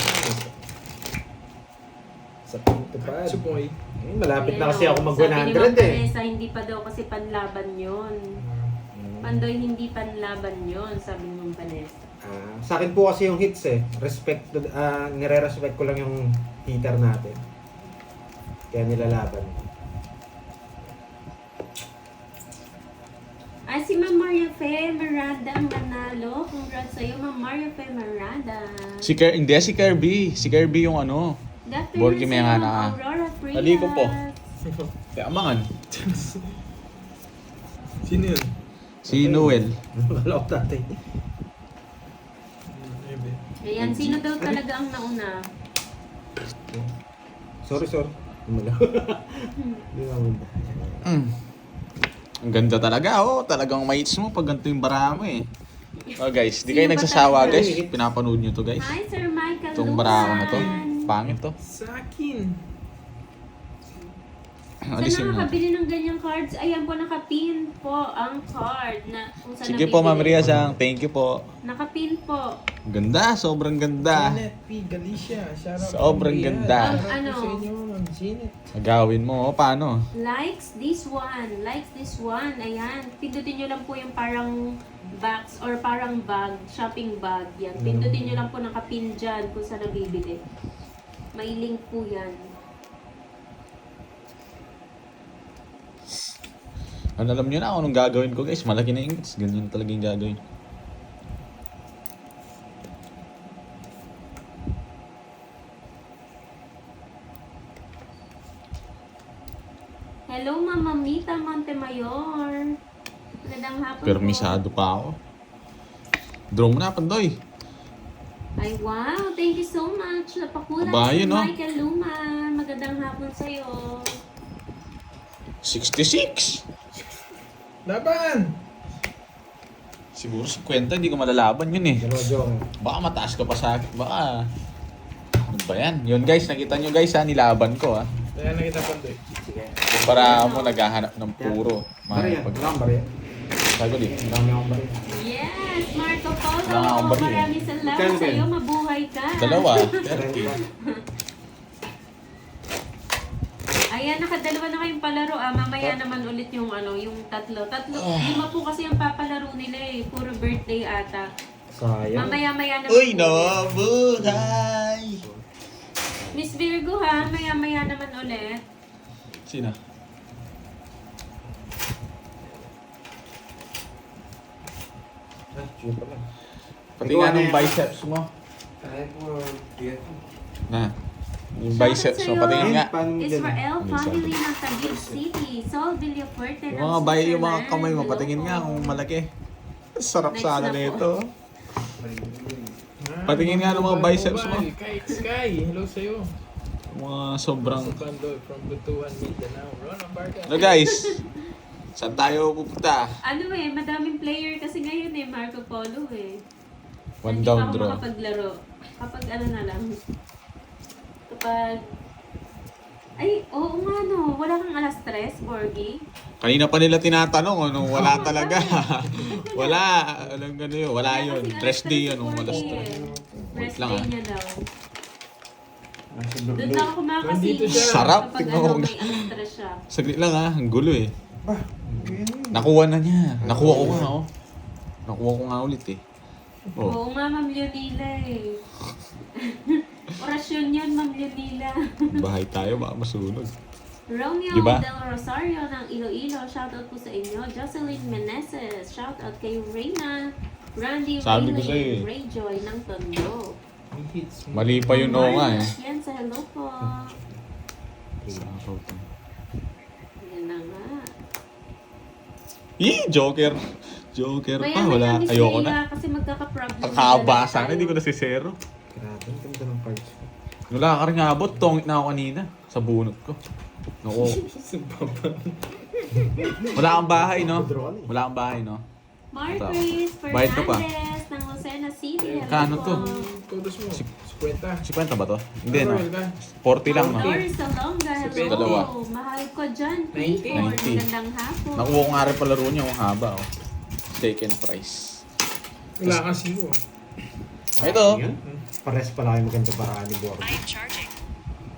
Sa pinto pad. Supoy. Eh, malapit na Ayan, kasi ako mag sabi ni 100 Ma'am eh. Vanessa, hindi pa daw kasi panlaban yon. Pandoy, hindi panlaban yon, sabi ni Ma'am Vanessa. Sa akin po kasi yung hits eh. Nire-respect ko lang yung hitter natin. Kaya nilalaban. Si Ma'am Maria Fe Miranda ang nanalo. Congrats sa'yo, Ma'am Maria Fe Miranda. Hindi, si Kirby. Si Kirby yung ano. Dr. Borgie may nga na. Aurora Frias. Taliko po. Kaya amangan. Sino yun? Si Noel. Wala ko tatay. Ayan, sino daw talaga ang nauna? Sorry. Umalaw. Hindi naman ba? Ang ganda talaga, oh. Talagang maits mo pag ganito yung bara mo eh. Oh guys, di Sino kayo ba nagsasawa talaga? guys. Pinapanood nyo to guys. Hi, Sir Michael Itong bara ko na to. Luan. Pangit to. Sa akin. Sa Alisin mo. nakakabili ng ganyang cards, ayan po, nakapin po ang card na kung saan Sige po, Ma'am nabibili. Riazang. Thank you po. Nakapin po. Ganda, sobrang ganda. Janet P. Galicia. Shout out Sobrang Ma'am Riaz. ganda. Shout out Ano? po sa inyo, Ma'am Janet. Agawin mo, paano? Likes this one. Likes this one. Ayan. Pindutin nyo lang po yung parang box or parang bag, shopping bag. Yan. Pindutin nyo lang po nakapin dyan kung saan nabibili. May link po yan. Ano, alam nyo na kung anong gagawin ko guys. Malaki na yung hits. Ganyan talaga yung gagawin. Hello, Mama Mita Montemayor. Magandang hapon po. Permisado pa ako. Draw mo na, Pandoy. Ay, wow. Thank you so much. Napakulay Aba, si yun, no? Michael Luman. Magandang hapon sa'yo. 66! Laban! Siguro 50, hindi ko malalaban yun eh. Dalawa joke. Baka mataas ka pa sa akin. Baka... Ano ba yan? Yun guys, nakita nyo guys ha, nilaban ko ha. Kaya nakita pa doon. Para mo naghahanap ng puro. Bariya. Mga pag... Wala akong bariya. Sago di. Ang dami akong bariya. Yes, Marco Polo. Wala akong bariya. Maraming salamat Ken, Ken. sa'yo. Mabuhay ka. Dalawa. 30. Ayan, nakadalawa na kayong palaro. Mamaya naman ulit yung yung tatlo. Lima po kasi yung papalaro nila eh. Puro birthday ata. Sayang. Mamaya-maya naman. Uy, po ulit. nabuhay! Miss Virgo ha, maya-maya naman ulit. Sino? Ah, chill pa lang. Pati Ikaw, nga ano nung yan? biceps mo. Kaya po, tiyan. Na. Yung Shoutout biceps mo, sa'yo. pati nga. Paano mo dyan? Israel Ano family ng Taguig City. Sol Villafuerte ng Yung mga yung mga Switzerland. kamay mo, Hello patingin po. nga kung malaki. Sarap Next sana na po. nito. Patingin nga ng mga biceps mo. Kay Sky, hello sa'yo. Mga sobrang... Sa Pandoy from Butuan, Mindanao. Ron Barca. Ano guys? Saan tayo pupunta? Ano madaming player kasi ngayon Marco Polo eh. One Hindi down pa ako draw. makapaglaro. Kapag na lang. Kapag... Ay, oo nga no. Wala kang alas 3, Borgie. Kanina pa nila tinatanong, ano, wala talaga. Wala, alam gano'n yun. Wala yun. Rest day yun, nung alas 3. Rest lang, day ah. niya daw. Nasa Doon blue. lang ako kumakasing. Nandito siya. Sarap, Kapag tignan mo. may alas 3 siya. Saglit lang ha, ang gulo eh. Bah, ganyan yun. Nakuha na niya. Nakuha ko nga, oh. Nakuha ko nga ulit eh. Oh. Oo nga, Ma'am Leonila eh. Orasyon yun, Ma'am Leonila. Bahay tayo, baka masunog. Romeo Diba? Del Rosario ng Iloilo, shoutout po sa inyo. Jocelyn Meneses, shoutout kay Reyna. Randy Sabi ko sa'yo eh. Rayjoy ng Tondo. May hits. Mali pa yun oo nga eh. Yan sa hello po. Sarap to. Yan na nga. Joker. Joker pa, Maya-maya, wala. Miss Ayoko Leila, na. kasi magkaka-problem. Ang haba na sana, tayo. hindi ko na si Zero. Grabe, ang ganda ng cards ko. Wala ka rin abot, tongit na ako kanina. Sa bunot ko. Naku. Wala kang bahay, no? Wala kang bahay, no? Marcris Bayad ka pa. Fernandez ng Lucena City. Hello Kano po. to? Todos mo. 50. 50 ba to? Hindi, no? Royal ka. 40 lang, no? Doris Salonga, hello. Dalawa. Mahal ko dyan. 90. 90. Magandang hapon. Nakuha ko nga rin palaro niya, ang haba, oh. Second prize. Wala kang siwo. Ito. Yan. Pares pala kayo maganda paraan ni Borg.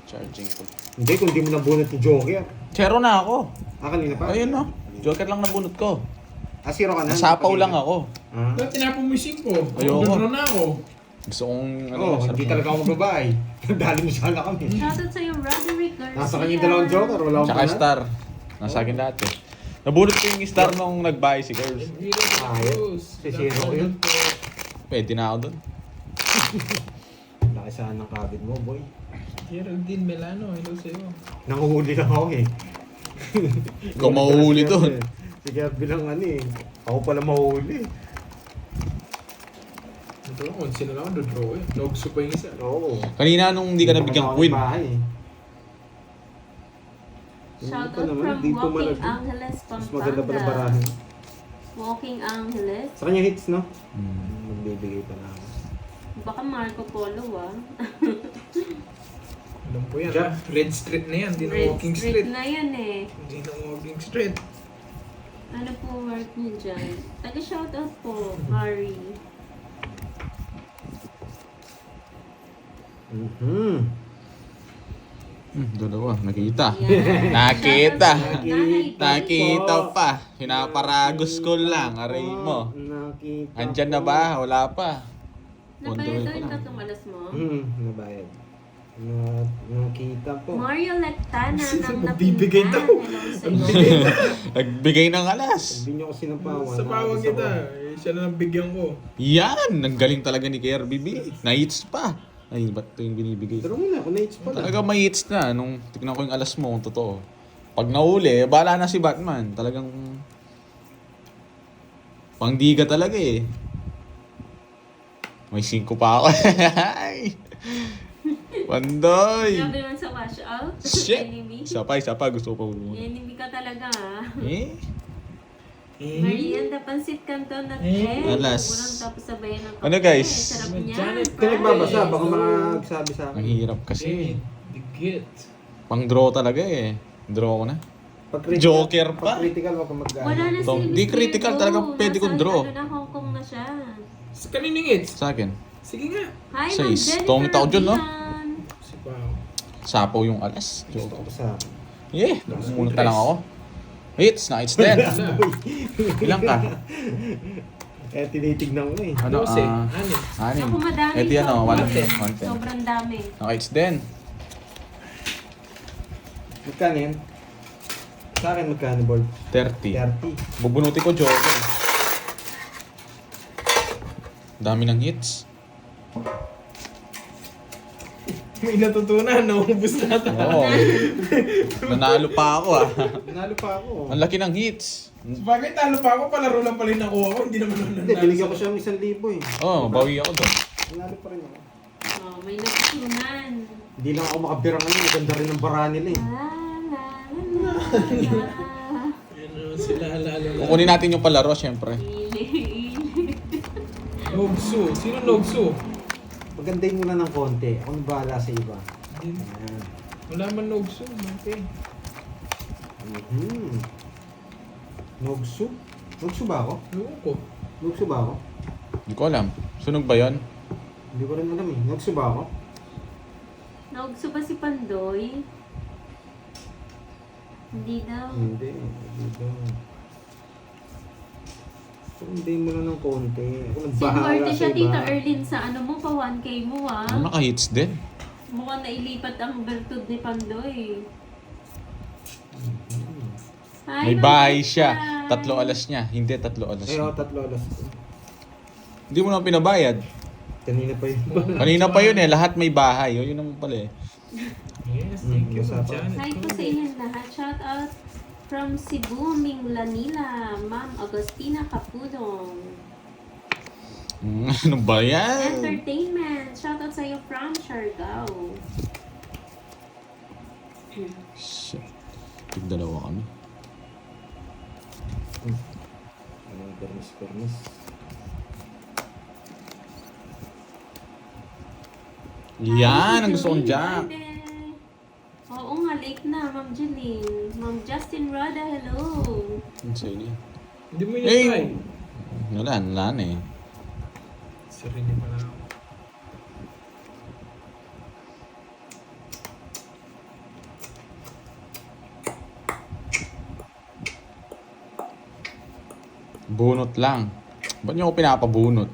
Charging ko. Hindi, kung di mo nabunot yung Joker. Zero na ako. Kanina pa? Ayun, no? Joker lang nabunot ko. Zero ka na? Nasapaw lang ako. Ah. Ba't tinapon mo yung 5? Ayoko. Doon na ako. Gusto kong, Oo, sarap hindi na. talaga ako magbabay. Dali mo sana kami. Shoutout sa'yo, Roderick Garcia. Nasa kanya yung dalawang Joker, wala akong Tsaka panat. star. Nasa akin dati. Nabunot ko yung star nung nag-buy si Girls. Ayos. Si Zero ko yun. Pwede na ako dun. Laki sana ng kabit mo, boy. Geraldine Melano, hello sa'yo. Nanguhuli lang ako eh. Ikaw mahuhuli dun. Sige, bilang ano eh. Ako pala mahuhuli. Ito lang, 11 na lang ako draw eh. Nogso pa yung isa. Oo. Kanina nung hindi ka nabigyan queen. Shoutout naman, from di po Walking malagyan. Angeles, Mas maganda pala Pampanga. barahan. Walking Angeles. Sa kanya hits, no? Magbibigay pa na ako. Baka Marco Polo ah. Alam ko yan. Jack. Red Street na yan. Di na Red walking Street street. na yan eh. Hindi na walking street. Ano po work niyo dyan? Taga-shoutout po, Mari. Dalawa, nakita. Yan. Nakita. Shoutout sa nanay ko. Nakita pa. Pinaparagos ko lang. Aray mo. Nakita Andyan na ko. ba? Wala pa. Nabayad daw yung tatlong alas mo? Nabayad. Nakita po. Mario Lectana ng Magbibigay Napingan. daw. Hello sa iyo. Nagbigay ng alas. Sabi niyo kasi ng pawan. Sa pawag nakabisa kita. ko. Eh, siya na lang bigyan ko. Yan! Ang galing talaga ni KRBB. Na-hits pa. Ay, ba't ito yung binibigay? Pero muna, kung na-hits pala. Talaga may hits na. Nung tignan ko yung alas mo, kung totoo. Pag nahuli, bahala na si Batman. Talagang... Pangdiga talaga eh. May 5 pa ako. Ay! Pandoy! Sabi naman sa wash out. Shit! Enemy. Isa pa. Gusto ko pa muna. Enemy ka talaga ah. Eh? Marian, pansit kanto na Alas. Kurang tapos sabayan ng kape. Ano, guys? Sarap niya. Janet, Kung nagbabasa, baka magsabi sa Ang akin. hirap Eh, kasi. digit. Pang draw talaga eh. Draw ko na. Pag Joker pa. Pag critical, wag ka mag Wala na si Tom, Miss di critical Virgo. talaga, pwede kong Nasa draw. Ano na, Hong Kong na siya. Sa kanining hits. Sa akin. Sige nga. Hi, Sa Ma'am is- Jennifer tong tao dyan, no? Abian. Si Pao. Sapaw yung alas. Gusto Joke. ko sa Yeah, muna lang ako. Hits, na hits din. Ilang ka? Eh, tinitignan ko eh. Ano? 12. Ah, Anim. anim. Ako madami. Ito yan o, sobrang- 110. Sobrang dami. Na hits din. Magkano yan? Sa akin magkano, board? 30. 30. Bubunuti ko Joker. Dami ng hits. May natutunan. Naubos na ata. Oo. Nanalo pa ako ah. Nanalo pa ako. Ang laki ng hits. Bakit talo pa ako? Palaro lang pala yung nakuha ko. Hindi naman Hindi, binigyan ko siya ng 1,000 eh. Oh, bawi ako doon. Nanalo pa rin ako. Oh, may natutunan. Hindi lang ako makabira ngayon. Maganda rin ang bara nila eh. La, la, la, la, la. Ano sila lalo. Kukunin natin yung palaro, syempre. Ili. Nogsu. Sino Nogsu? Pagandahin mo na ng konti. Ako nang bahala sa iba. Hindi. Ayan. Wala man Nogsu. Okay. Nogsu? Nogsu ba ako? Ewan ko. Nogsu ba ako? Hindi ko alam. Sunog ba yon? Hindi ko rin alam eh. Nogsu ba ako? Naugso ba si Pandoy? Hindi daw. Hindi. Hindi daw. Pagandahin mo na ng konti. Ako nang bahala Sinwerte sa siya, iba. Tita Erlin, sa ano mo pa, 1K mo ah. Ano, naka-hits din. Mukhang nailipat ang bertud ni Pandoy. Hi, May Ma'am bahay Beth. siya. Hi. 3 alas niya. Hindi, 3 alas Ay, niya. ako 3 alas. Hindi mo na pinabayad. Kanina pa yun. Kanina pa yun eh. Lahat may bahay. Yun naman pala eh. Yes, thank you, Ma'am Usapan. Janet. Hi po sa inyo lahat. Shout out from Cebu, Minglanila, Ma'am Agustina Capulong. Ano ba yan? Entertainment. Shout out sa iyo from Siargao. Shit. Tigdalawa kami. Anong permis? Yan, ang gusto kong Jeline jack. Rode. Oo nga, late na, Ma'am Jeline. Ma'am Justin Roda, hello. Ang sili. Hindi mo Hey! yun try. Wala na eh. Sarili pa na ako. Bunot lang. Ba't niyo ako pinapabunot?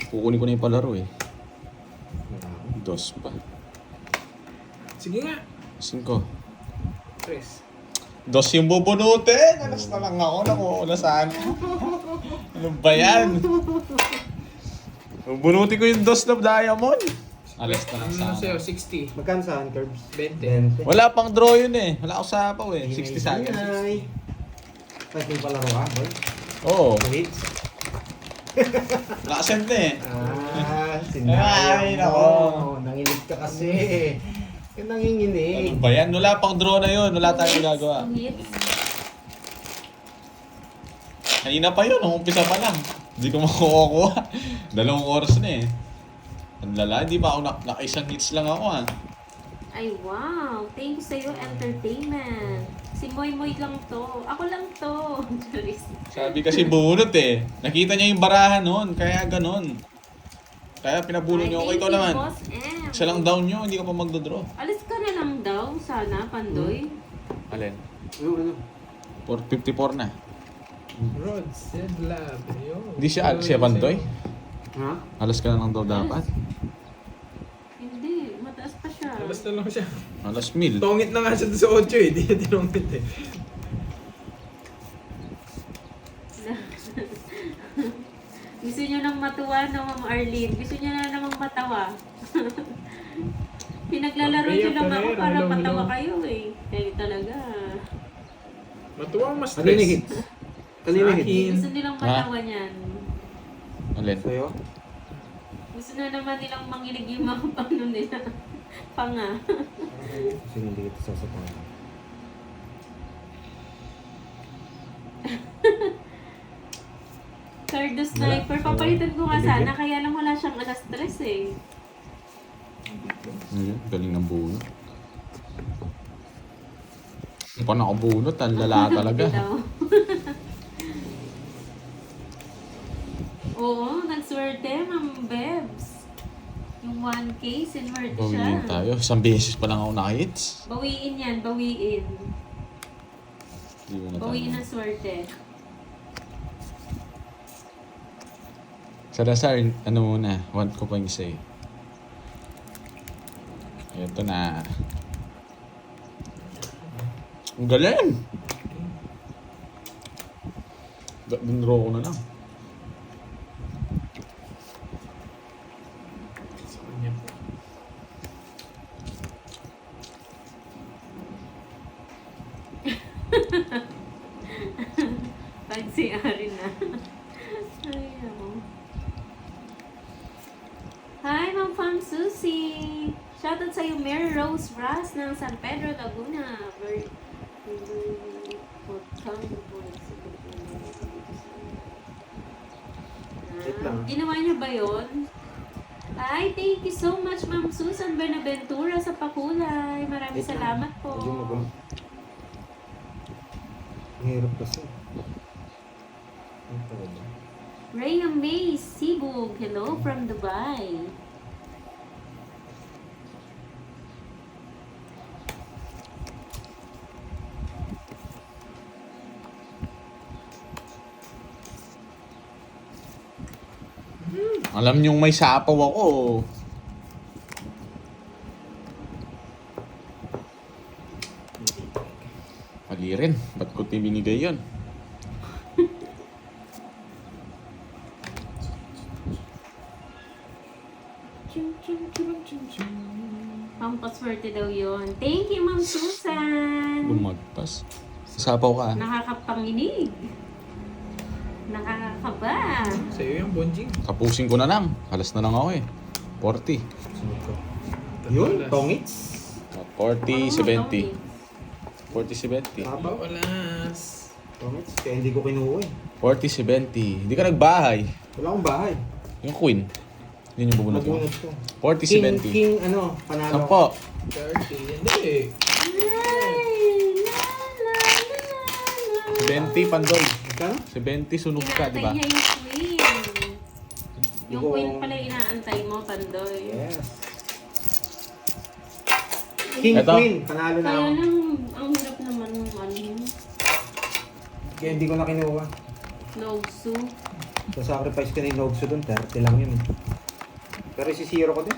Kukunin ko na yung palaro eh. Dos pa. Sige nga. 5. Tres. Dos yung bubunutin! Alas na lang ako. Naku, saan? Ano ba yan? Bubunutin ko yung dos na diamond. Alas na lang Ano sa'yo? sana. 60. Magkano saan, Curbs? 20. Wala pang draw yun eh. Wala ako sa apaw eh. 60 seconds. Pwede yung palaro ka, boy? Oo. Wait. Nakasend na eh. Sinayang Ay, mo. nako. Nanginig ka kasi. Yung Ano nanginginig. ba yan? Wala pang draw na yun. Wala tayong gagawa. Hits. Kanina pa yun. Nung umpisa pa lang. Hindi ko makukuha. 2 oras na eh. Ang lala, di ba ako naka-isang hits lang ako ah. Ay, wow. Thank you sa'yo, entertainment. Si Moy Moy lang to. Ako lang to. Charis. Sabi kasi bunot eh. Nakita niya yung barahan noon, kaya ganon. Kaya pinabunot niyo ako, Ay, ikaw thank you, naman. Boss M. Isa lang down nyo, hindi ka pa magdodraw. Alis ka na lang daw, sana, Pandoy. Alin? Ano? 454 na. Rod said lab. Yun. Hindi siya Pantoy? Ha? Alas ka na lang daw dapat. Hindi, mataas pa siya. Alas na lang siya. Alas 1000. Tongit na nga siya doon sa 8 eh. Di niya tinongit eh. Gusto niyo nang matuwa, no, Ma'am Arlene? Gusto niyo na namang matawa? Pinaglalaro niyo lang ako Ferrer, para hello, matawa hello. kayo eh. Kayo talaga. Matuwa ang mas Kanina stress. hits. Kanina Sa hits. akin. Gusto nilang matawa niyan. Alin? Sa'yo? Gusto na naman nilang manginig yung mga pano nila. Panga. Kasi hindi kita sasapahan. Cardo Sniper, papalitan ko nga sana, kaya lang wala siyang alas 3 eh. Ayun, galing ng bunot. Kung pa nakabunot, ang lala talaga. Bitaw. Oo, nagswerte, Ma'am Bebs. Yung 1K, sinwerte siya. Bawiin tayo. Isang beses pa lang ako nakahits. Bawiin yan, bawiin. Hindi mo na Bawiin tayo. ang swerte. Sa Lazar, ano muna, want ko pa yung say. Ito na. Ang galing! Dinraw ko na lang. Sa kanya po. Pagsiari na. Ay, ako. Hi, Ma'am Fam Susie! Shoutout sa'yo, Mary Rose Ras ng San Pedro, Laguna. Very Wait lang. Ginawa niyo ba yun? Ay, thank you so much, Ma'am Susan Benaventura sa pakulay. Maraming Wait lang. salamat po. Medyo magulo. Ang hirap kasi. Ano talaga? Rhea May Sibug, hello from Dubai. Alam niyong may sapaw ako. Mali rin. Ba't ko binigay yun? Pampaswerte daw yon. Thank you, Ma'am Susan. Lumagpas. Sapaw ka. Nakakapanginig. Nakakakaba. Sa'yo yung bonjing. Tapusin ko na lang. Halas na lang ako eh. 40. Sunod ko. Yun, tongits. 40, 70. 40, 70. Sabaw. Alas. Tongits. Kaya hindi ko kinuha eh. 40, 70. Hindi ka nagbahay. Wala akong bahay. Yung queen. Yun yung bubunot mo. Nabunot ko. 40, King, 70. king, ano, panalo. Sampo. 30. Hindi. Ay, la, la, la, la, la. 70, Pandoy. Magkano? 70, sunog ka, di ba? Inaantay niya yung queen. Yung Hindi ko- queen pala yung inaantay mo, Pandoy. Yes. King, Eto. queen, panalo na Kaya ako. lang, ang hirap naman ng ano yun. Kaya hindi ko na kinuha. Nogsu. Sa-sacrifice ko na yung Nogsu doon, 30 lang yun eh. Pero si-zero ko din.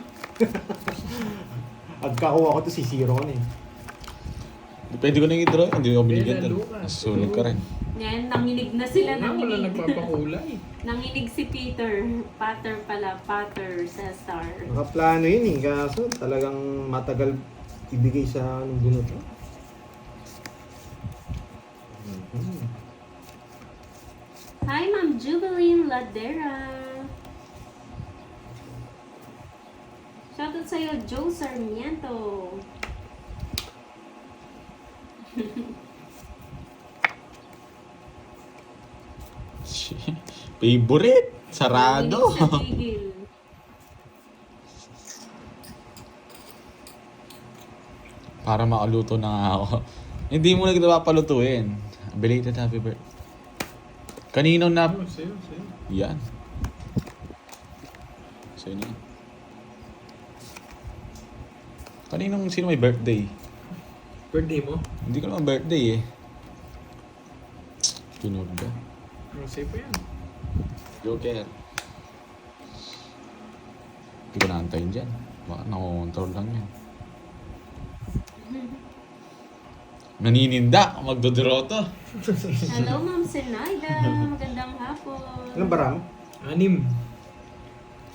Agkakuha ko to, si-zero ko na eh. Pwede ko nang i-draw. Hindi ko binigyan Bella doon. Lucas. Sunog ka rin. Yan, nanginig na sila. Wala Nanginig. nagpapakulay. Nanginig si Peter. Pater pala. Pater sa star. Nakaplano yun eh, kaso talagang matagal ibigay sa anong bunot. Hi, Ma'am Jubilin Ladera. Shoutout sa'yo, Joe Sarmiento. Favorite. Sarado. Nanginig sa tigil. Para makaluto na nga ako. Hindi mo na kita papalutuin. Belated happy birthday. Kanino na... Oh, sa'yo. Yan. Sa'yo na yan. Sino may birthday? Birthday mo? Hindi ko naman birthday eh. Tunod ka. Oh, sa'yo pa yan. Joker. Hindi ko naantayin dyan. Baka nakokontrol lang yan. Nanininda. Magdodroto. Hello, Ma'am Zenaida. Magandang hapon. Anong bara mo? 6.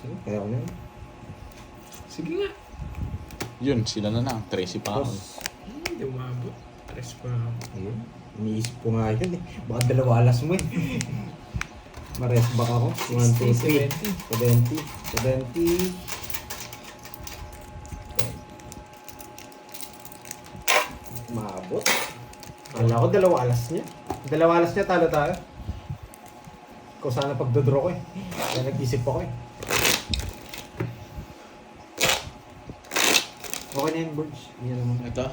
Sige, kaya ko na yun. Sige nga. Yun, sila na lang. Tracy pa ako. Tapos, Hindi umabot. Pares pa ako. ayun. Iniisip ko nga yun eh. Baka 2 alas mo eh. Mares back ako. 1, 2, 3. 70. Maabot. Kala ko 2 alas niya. 2 alas niya, talo tayo. Kung sana pagdodraw ko eh. Kaya nag-isip ako eh. Okay na yun, Burge. Yan naman. Ito?